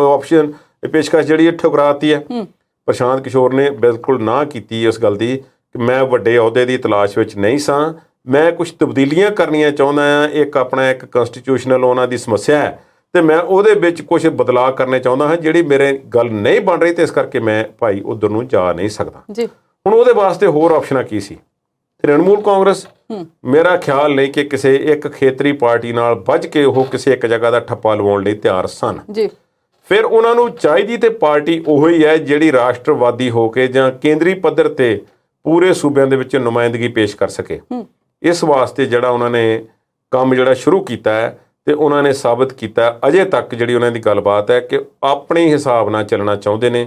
ਆਪਸ਼ਨ ਪੇਸ਼ਕਸ਼ ਜਿਹੜੀ ਠੁਕਰਾਤੀ ਹੈ? ਪ੍ਰਸ਼ਾਂਤ ਕਿਸ਼ੋਰ ਨੇ ਬਿਲਕੁਲ ਨਾ ਕੀਤੀ ਉਸ ਗੱਲ ਦੀ ਕਿ ਮੈਂ ਵੱਡੇ ਅਹੁਦੇ ਦੀ ਤਲਾਸ਼ ਵਿੱਚ ਨਹੀਂ ਸਾਂ, ਮੈਂ ਕੁਝ ਤਬਦੀਲੀਆਂ ਕਰਨੀਆਂ ਚਾਹੁੰਦਾ ਹਾਂ। ਇੱਕ ਕੰਸਟੀਟਿਊਸ਼ਨਲ ਉਹਨਾਂ ਦੀ ਸਮੱਸਿਆ ਹੈ ਤੇ ਮੈਂ ਉਹਦੇ ਵਿੱਚ ਕੁਝ ਬਦਲਾਅ ਕਰਨੇ ਚਾਹੁੰਦਾ ਹਾਂ, ਜਿਹੜੀ ਮੇਰੇ ਗੱਲ ਨਹੀਂ ਬਣ ਰਹੀ ਤੇ ਇਸ ਕਰਕੇ ਮੈਂ ਭਾਈ ਉਧਰ ਨੂੰ ਜਾ ਨਹੀਂ ਸਕਦਾ ਜੀ। ਹੁਣ ਉਹਦੇ ਵਾਸਤੇ ਹੋਰ ਆਪਸ਼ਨਾਂ ਕੀ ਸੀ? ਤ੍ਰਿਣਮੂਲ ਕਾਂਗਰਸ, ਮੇਰਾ ਖਿਆਲ ਨਹੀਂ ਕਿ ਕਿਸੇ ਇੱਕ ਖੇਤਰੀ ਪਾਰਟੀ ਨਾਲ ਵੱਜ ਕੇ ਉਹ ਕਿਸੇ ਇੱਕ ਜਗ੍ਹਾ ਦਾ ਠੱਪਾ ਲਵਾਉਣ ਲਈ ਤਿਆਰ ਸਨ ਜੀ। ਫਿਰ ਉਹਨਾਂ ਨੂੰ ਚਾਹੀਦੀ ਤੇ ਪਾਰਟੀ ਉਹੀ ਹੈ ਜਿਹੜੀ ਰਾਸ਼ਟਰਵਾਦੀ ਹੋ ਕੇ ਜਾਂ ਕੇਂਦਰੀ ਪੱਧਰ ਤੇ ਪੂਰੇ ਸੂਬਿਆਂ ਦੇ ਵਿੱਚ ਨੁਮਾਇੰਦਗੀ ਪੇਸ਼ ਕਰ ਸਕੇ। ਇਸ ਵਾਸਤੇ ਜਿਹੜਾ ਉਹਨਾਂ ਨੇ ਕੰਮ ਜਿਹੜਾ ਸ਼ੁਰੂ ਕੀਤਾ ਹੈ ਤੇ ਉਹਨਾਂ ਨੇ ਸਾਬਤ ਕੀਤਾ ਅਜੇ ਤੱਕ ਜਿਹੜੀ ਉਹਨਾਂ ਦੀ ਗੱਲਬਾਤ ਹੈ ਕਿ ਆਪਣੇ ਹਿਸਾਬ ਨਾਲ ਚੱਲਣਾ ਚਾਹੁੰਦੇ ਨੇ।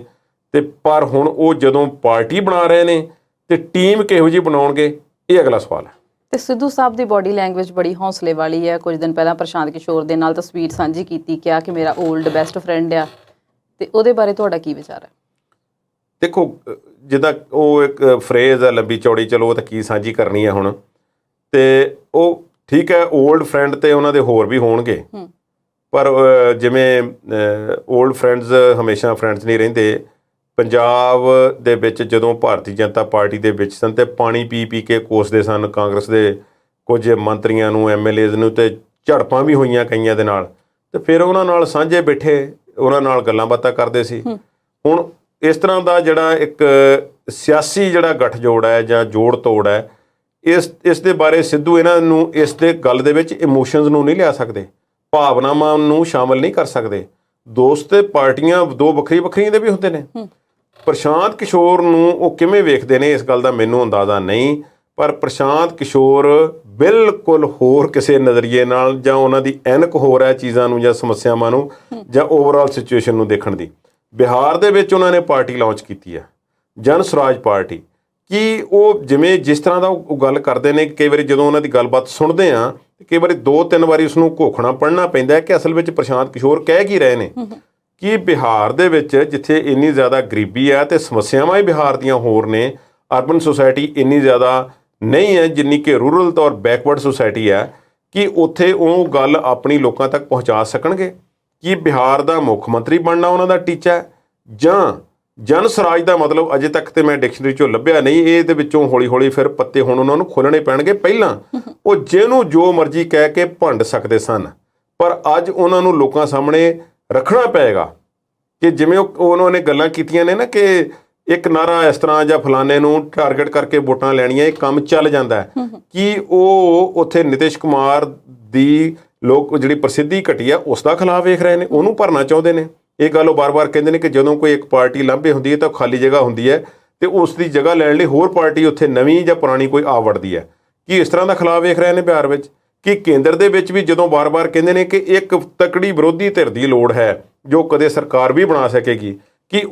ਤੇ ਪਰ ਹੁਣ ਉਹ ਜਦੋਂ ਪਾਰਟੀ ਬਣਾ ਰਹੇ ਨੇ ਤੇ ਟੀਮ ਕਿਹੋ ਜਿਹੀ ਬਣਾਉਣਗੇ, ਇਹ ਅਗਲਾ ਸਵਾਲ ਹੈ। ਤੇ ਸਿੱਧੂ ਸਾਹਿਬ ਦੀ ਬਾਡੀ ਲੈਂਗੁਏਜ ਬੜੀ ਹੌਸਲੇ ਵਾਲੀ ਹੈ। ਕੁਝ ਦਿਨ ਪਹਿਲਾਂ ਪ੍ਰਸ਼ਾਂਤ ਕਿਸ਼ੋਰ ਦੇ ਨਾਲ ਤਸਵੀਰ ਸਾਂਝੀ ਕੀਤੀ, ਕਿਹਾ ਕਿ ਮੇਰਾ 올ਡ ਬੈਸਟ ਫਰੈਂਡ ਆ, ਤੇ ਉਹਦੇ ਬਾਰੇ ਤੁਹਾਡਾ ਕੀ ਵਿਚਾਰ ਹੈ? ਦੇਖੋ, ਜਿੱਦਾਂ ਉਹ ਇੱਕ ਫਰੇਜ਼ ਹੈ ਲੰਬੀ ਚੌੜੀ, ਚਲੋ ਉਹ ਤਾਂ ਕੀ ਸਾਂਝੀ ਕਰਨੀ ਹੈ ਹੁਣ, ਤੇ ਉਹ ਠੀਕ ਹੈ 올ਡ ਫਰੈਂਡ ਤੇ ਉਹਨਾਂ ਦੇ ਹੋਰ ਵੀ ਹੋਣਗੇ, ਪਰ ਜਿਵੇਂ 올ਡ ਫਰੈਂਡਸ ਹਮੇਸ਼ਾ ਫਰੈਂਡਸ ਨਹੀਂ ਰਹਿੰਦੇ। ਪੰਜਾਬ ਦੇ ਵਿੱਚ ਜਦੋਂ ਭਾਰਤੀ ਜਨਤਾ ਪਾਰਟੀ ਦੇ ਵਿੱਚ ਸਨ ਤੇ ਪਾਣੀ ਪੀ ਕੇ ਕੋਸਦੇ ਸਨ ਕਾਂਗਰਸ ਦੇ ਕੁਝ ਮੰਤਰੀਆਂ ਨੂੰ, MLAs ਨੂੰ, ਤੇ ਝੜਪਾਂ ਵੀ ਹੋਈਆਂ ਕਈਆਂ ਦੇ ਨਾਲ, ਤੇ ਫਿਰ ਉਹਨਾਂ ਨਾਲ ਸਾਂਝੇ ਬੈਠੇ, ਉਹਨਾਂ ਨਾਲ ਗੱਲਾਂ ਬਾਤਾਂ ਕਰਦੇ ਸੀ। ਹੁਣ ਇਸ ਤਰ੍ਹਾਂ ਦਾ ਜਿਹੜਾ ਇੱਕ ਸਿਆਸੀ ਜਿਹੜਾ ਗੱਠਜੋੜ ਹੈ ਜਾਂ ਜੋੜ ਤੋੜ ਹੈ, ਇਸ ਦੇ ਬਾਰੇ ਸਿੱਧੂ ਇਹਨਾਂ ਨੂੰ ਇਸ ਦੇ ਗੱਲ ਦੇ ਵਿੱਚ ਇਮੋਸ਼ਨਸ ਨੂੰ ਨਹੀਂ ਲਿਆ ਸਕਦੇ, ਭਾਵਨਾਵਾਂ ਨੂੰ ਸ਼ਾਮਲ ਨਹੀਂ ਕਰ ਸਕਦੇ। ਦੋਸਤ ਤੇ ਪਾਰਟੀਆਂ ਦੋ ਵੱਖਰੀਆਂ ਦੇ ਵੀ ਹੁੰਦੇ ਨੇ। ਪ੍ਰਸ਼ਾਂਤ ਕਿਸ਼ੋਰ ਨੂੰ ਉਹ ਕਿਵੇਂ ਵੇਖਦੇ ਨੇ ਇਸ ਗੱਲ ਦਾ ਮੈਨੂੰ ਅੰਦਾਜ਼ਾ ਨਹੀਂ, ਪਰ ਪ੍ਰਸ਼ਾਂਤ ਕਿਸ਼ੋਰ ਬਿਲਕੁਲ ਹੋਰ ਕਿਸੇ ਨਜ਼ਰੀਏ ਨਾਲ ਜਾਂ ਉਹਨਾਂ ਦੀ ਐਨਕ ਹੋਰ ਹੈ ਚੀਜ਼ਾਂ ਨੂੰ ਜਾਂ ਸਮੱਸਿਆਵਾਂ ਨੂੰ ਜਾਂ ਓਵਰਆਲ ਸਿਚੁਏਸ਼ਨ ਨੂੰ ਦੇਖਣ ਦੀ। ਬਿਹਾਰ ਦੇ ਵਿੱਚ ਉਹਨਾਂ ਨੇ ਪਾਰਟੀ ਲਾਂਚ ਕੀਤੀ ਹੈ, ਜਨ ਸਵਰਾਜ ਪਾਰਟੀ, ਕਿ ਉਹ ਜਿਵੇਂ ਜਿਸ ਤਰ੍ਹਾਂ ਦਾ ਉਹ ਗੱਲ ਕਰਦੇ ਨੇ, ਕਈ ਵਾਰੀ ਜਦੋਂ ਉਹਨਾਂ ਦੀ ਗੱਲਬਾਤ ਸੁਣਦੇ ਆ ਕਈ ਵਾਰੀ 2-3 ਵਾਰੀ ਉਸਨੂੰ ਘੋਖਣਾ ਪੜ੍ਹਨਾ ਪੈਂਦਾ ਕਿ ਅਸਲ ਵਿੱਚ ਪ੍ਰਸ਼ਾਂਤ ਕਿਸ਼ੋਰ ਕਹਿ ਕੀ ਰਹੇ ਨੇ। ਕਿ ਬਿਹਾਰ ਦੇ ਵਿੱਚ ਜਿੱਥੇ ਇੰਨੀ ਜ਼ਿਆਦਾ ਗਰੀਬੀ ਹੈ ਤੇ ਸਮੱਸਿਆਵਾਂ ਹੀ ਬਿਹਾਰ ਦੀਆਂ ਹੋਰ ਨੇ, ਅਰਬਨ ਸੁਸਾਇਟੀ ਇੰਨੀ ਜ਼ਿਆਦਾ ਨਹੀਂ ਹੈ ਜਿੰਨੀ ਕਿ ਰੂਰਲ ਤੌਰ ਬੈਕਵਰਡ ਸੁਸਾਇਟੀ ਹੈ, ਕਿ ਉੱਥੇ ਉਹ ਗੱਲ ਆਪਣੀ ਲੋਕਾਂ ਤੱਕ ਪਹੁੰਚਾ ਸਕਣਗੇ। ਕਿ ਬਿਹਾਰ ਦਾ ਮੁੱਖ ਮੰਤਰੀ ਬਣਨਾ ਉਹਨਾਂ ਦਾ ਟੀਚਾ ਹੈ, ਜਾਂ ਜਨ ਸਵਰਾਜ ਦਾ ਮਤਲਬ ਅਜੇ ਤੱਕ ਤੇ ਮੈਂ ਡਿਕਸ਼ਨਰੀ 'ਚੋਂ ਲੱਭਿਆ ਨਹੀਂ। ਇਹਦੇ ਵਿੱਚੋਂ ਹੌਲੀ ਹੌਲੀ ਫਿਰ ਪੱਤੇ ਹੁਣ ਉਹਨਾਂ ਨੂੰ ਖੋਲ੍ਹਣੇ ਪੈਣਗੇ। ਪਹਿਲਾਂ ਉਹ ਜਿਹਨੂੰ ਜੋ ਮਰਜ਼ੀ ਕਹਿ ਕੇ ਭੰਡ ਸਕਦੇ ਸਨ, ਪਰ ਅੱਜ ਉਹਨਾਂ ਨੂੰ ਲੋਕਾਂ ਸਾਹਮਣੇ ਰੱਖਣਾ ਪਏਗਾ। ਕਿ ਜਿਵੇਂ ਉਹਨਾਂ ਨੇ ਗੱਲਾਂ ਕੀਤੀਆਂ ਨੇ ਨਾ ਕਿ ਇੱਕ ਨਾਰਾ ਇਸ ਤਰ੍ਹਾਂ ਜਾਂ ਫਲਾਣੇ ਨੂੰ ਟਾਰਗੇਟ ਕਰਕੇ ਵੋਟਾਂ ਲੈਣੀਆਂ, ਇਹ ਕੰਮ ਚੱਲ ਜਾਂਦਾ ਹੈ। ਕਿ ਉਹ ਉੱਥੇ ਨਿਤਿਸ਼ ਕੁਮਾਰ ਦੀ ਲੋਕ ਜਿਹੜੀ ਪ੍ਰਸਿੱਧੀ ਘਟੀ ਆ ਉਸ ਦਾ ਖਿਲਾਫ ਵੇਖ ਰਹੇ ਨੇ, ਉਹਨੂੰ ਭਰਨਾ ਚਾਹੁੰਦੇ ਨੇ। ਇਹ ਗੱਲ ਉਹ ਬਾਰ-ਬਾਰ ਕਹਿੰਦੇ ਨੇ ਕਿ ਜਦੋਂ ਕੋਈ ਇੱਕ ਪਾਰਟੀ ਲਾਂਭੇ ਹੁੰਦੀ ਹੈ ਤਾਂ ਖਾਲੀ ਜਗ੍ਹਾ ਹੁੰਦੀ ਹੈ ਤੇ ਉਸ ਦੀ ਜਗ੍ਹਾ ਲੈਣ ਲਈ ਹੋਰ ਪਾਰਟੀ ਉੱਥੇ ਨਵੀਂ ਜਾਂ ਪੁਰਾਣੀ ਕੋਈ ਆ ਵੜਦੀ ਹੈ। ਕਿ ਇਸ ਤਰ੍ਹਾਂ ਦਾ ਖਿਲਾਫ ਵੇਖ ਰਹੇ ਨੇ ਬਿਹਾਰ ਵਿੱਚ। ਕਿ ਕੇਂਦਰ ਦੇ ਵਿੱਚ ਵੀ ਜਦੋਂ ਬਾਰ-ਬਾਰ ਕਹਿੰਦੇ ਨੇ ਕਿ ਇੱਕ ਤਕੜੀ ਵਿਰੋਧੀ ਧਿਰ ਦੀ ਲੋੜ ਹੈ ਜੋ ਕਦੇ ਸਰਕਾਰ ਵੀ ਬਣਾ ਸਕੇਗੀ, ਕਿ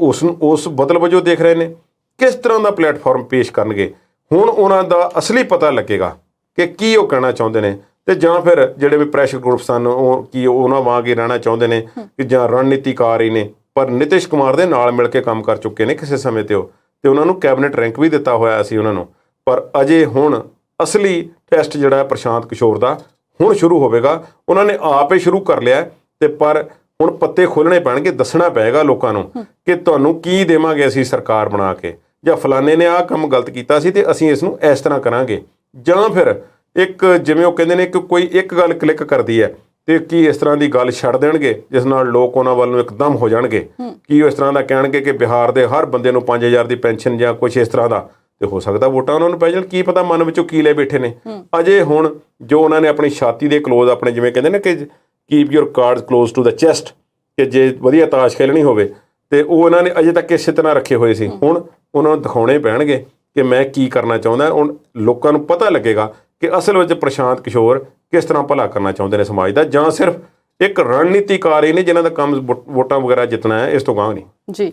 ਉਸ ਬਦਲ ਵਜੋਂ ਦੇਖ ਰਹੇ ਨੇ ਕਿਸ ਤਰ੍ਹਾਂ ਦਾ ਪਲੇਟਫਾਰਮ ਪੇਸ਼ ਕਰਨਗੇ। ਹੁਣ ਉਹਨਾਂ ਦਾ ਅਸਲੀ ਪਤਾ ਲੱਗੇਗਾ ਕਿ ਕੀ ਉਹ ਕਹਿਣਾ ਚਾਹੁੰਦੇ ਨੇ, ਤੇ ਜਾਂ ਫਿਰ ਜਿਹੜੇ ਵੀ ਪ੍ਰੈਸ਼ਰ ਗਰੁੱਪਸ ਹਨ ਉਹ ਕੀ ਉਹਨਾਂ ਵਾਂਗ ਹੀ ਰਹਿਣਾ ਚਾਹੁੰਦੇ ਨੇ, ਕਿ ਜਾਂ ਰਣਨੀਤੀਕਾਰ ਹੀ ਨੇ। ਪਰ ਨਿਤਿਸ਼ ਕੁਮਾਰ ਦੇ ਨਾਲ ਮਿਲ ਕੇ ਕੰਮ ਕਰ ਚੁੱਕੇ ਨੇ ਕਿਸੇ ਸਮੇਂ ਤੇ ਉਹ, ਤੇ ਉਹਨਾਂ ਨੂੰ ਕੈਬਨਿਟ ਰੈਂਕ ਵੀ ਦਿੱਤਾ ਹੋਇਆ ਸੀ ਉਹਨਾਂ ਨੂੰ। ਪਰ ਅਜੇ ਹੁਣ ਅਸਲੀ ਟੈਸਟ ਜਿਹੜਾ ਹੈ ਪ੍ਰਸ਼ਾਂਤ ਕਿਸ਼ੋਰ ਦਾ ਹੁਣ ਸ਼ੁਰੂ ਹੋਵੇਗਾ। ਉਹਨਾਂ ਨੇ ਆਪ ਹੀ ਸ਼ੁਰੂ ਕਰ ਲਿਆ, ਤੇ ਪਰ ਹੁਣ ਪੱਤੇ ਖੋਲ੍ਹਣੇ ਪੈਣਗੇ, ਦੱਸਣਾ ਪਏਗਾ ਲੋਕਾਂ ਨੂੰ ਕਿ ਤੁਹਾਨੂੰ ਕੀ ਦੇਵਾਂਗੇ ਅਸੀਂ ਸਰਕਾਰ ਬਣਾ ਕੇ, ਜਾਂ ਫਲਾਣੇ ਨੇ ਆਹ ਕੰਮ ਗਲਤ ਕੀਤਾ ਸੀ ਤੇ ਅਸੀਂ ਇਸ ਨੂੰ ਇਸ ਤਰ੍ਹਾਂ ਕਰਾਂਗੇ। ਜਾਂ ਫਿਰ ਇੱਕ ਜਿਵੇਂ ਉਹ ਕਹਿੰਦੇ ਨੇ ਕਿ ਕੋਈ ਇੱਕ ਗੱਲ ਕਲਿੱਕ ਕਰਦੀ ਹੈ ਤੇ ਕੀ ਇਸ ਤਰ੍ਹਾਂ ਦੀ ਗੱਲ ਛੱਡ ਦੇਣਗੇ ਜਿਸ ਨਾਲ ਲੋਕ ਉਹਨਾਂ ਵੱਲ ਨੂੰ ਇੱਕਦਮ ਹੋ ਜਾਣਗੇ। ਕੀ ਉਹ ਇਸ ਤਰ੍ਹਾਂ ਦਾ ਕਹਿਣਗੇ ਕਿ ਬਿਹਾਰ ਦੇ ਹਰ ਬੰਦੇ ਨੂੰ 5000 ਦੀ ਪੈਨਸ਼ਨ ਜਾਂ ਕੁਛ ਇਸ ਤਰ੍ਹਾਂ ਦਾ, ਤੇ ਹੋ ਸਕਦਾ ਵੋਟਾਂ ਉਹਨਾਂ ਨੂੰ ਪੈ ਜਾਣ। ਕੀ ਪਤਾ ਮਨ ਵਿੱਚੋਂ ਕੀ ਲੈ ਬੈਠੇ ਨੇ। ਅਜੇ ਹੁਣ ਜੋ ਉਹਨਾਂ ਨੇ ਆਪਣੀ ਛਾਤੀ ਦੇ ਕਲੋਜ਼, ਆਪਣੇ ਜਿਵੇਂ ਕਹਿੰਦੇ ਨੇ ਕਿ keep your cards close to the chest, ਕਿ ਜੇ ਵਧੀਆ ਤਾਸ਼ ਖੇਲਣੀ ਹੋਵੇ ਤੇ ਉਹ ਉਹਨਾਂ ਨੇ ਅਜੇ ਤੱਕ ਇਸੇ ਤਰ੍ਹਾਂ ਰੱਖੇ ਹੋਏ ਸੀ। ਹੁਣ ਉਹਨਾਂ ਨੂੰ ਦਿਖਾਉਣੇ ਪੈਣਗੇ ਕਿ ਮੈਂ ਕੀ ਕਰਨਾ ਚਾਹੁੰਦਾ। ਹੁਣ ਲੋਕਾਂ ਨੂੰ ਪਤਾ ਲੱਗੇਗਾ ਕਿ ਅਸਲ ਵਿੱਚ ਪ੍ਰਸ਼ਾਂਤ ਕਿਸ਼ੋਰ ਕਿਸ ਤਰ੍ਹਾਂ ਭਲਾ ਕਰਨਾ ਚਾਹੁੰਦੇ ਨੇ ਸਮਾਜ ਦਾ, ਜਾਂ ਸਿਰਫ ਇੱਕ ਰਣਨੀਤੀਕਾਰ ਹੀ ਨੇ ਜਿਨ੍ਹਾਂ ਦਾ ਕੰਮ ਵੋਟਾਂ ਵਗੈਰਾ ਜਿੱਤਣਾ ਹੈ, ਇਸ ਤੋਂ ਗਾਂਹ ਨਹੀਂ। ਜੀ,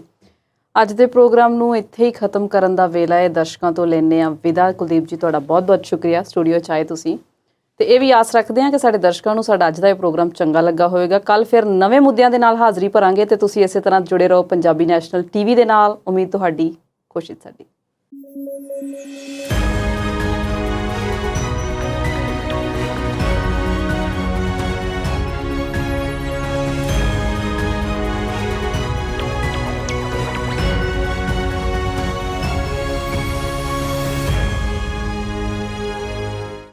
ਅੱਜ ਦੇ ਪ੍ਰੋਗਰਾਮ ਨੂੰ ਇੱਥੇ ਹੀ ਖਤਮ ਕਰਨ ਦਾ ਵੇਲਾ ਹੈ। ਦਰਸ਼ਕਾਂ ਤੋਂ ਲੈਂਦੇ ਹਾਂ ਵਿਦਾ। ਕੁਲਦੀਪ ਜੀ, ਤੁਹਾਡਾ ਬਹੁਤ-ਬਹੁਤ ਸ਼ੁਕਰੀਆ ਸਟੂਡੀਓ 'ਚ ਆਏ ਤੁਸੀਂ, ਤੇ ਇਹ ਵੀ ਆਸ ਰੱਖਦੇ ਹਾਂ ਕਿ ਸਾਡੇ ਦਰਸ਼ਕਾਂ ਨੂੰ ਸਾਡਾ ਅੱਜ ਦਾ ਇਹ ਪ੍ਰੋਗਰਾਮ ਚੰਗਾ ਲੱਗਾ ਹੋਵੇਗਾ। ਕੱਲ੍ਹ ਫਿਰ ਨਵੇਂ ਮੁੱਦਿਆਂ ਦੇ ਨਾਲ ਹਾਜ਼ਰੀ ਭਰਾਂਗੇ, ਤੇ ਤੁਸੀਂ ਇਸੇ ਤਰ੍ਹਾਂ ਜੁੜੇ ਰਹੋ ਪੰਜਾਬੀ ਨੈਸ਼ਨਲ TV ਦੇ ਨਾਲ। ਉਮੀਦ ਤੁਹਾਡੀ, ਕੋਸ਼ਿਸ਼ ਸਾਡੀ।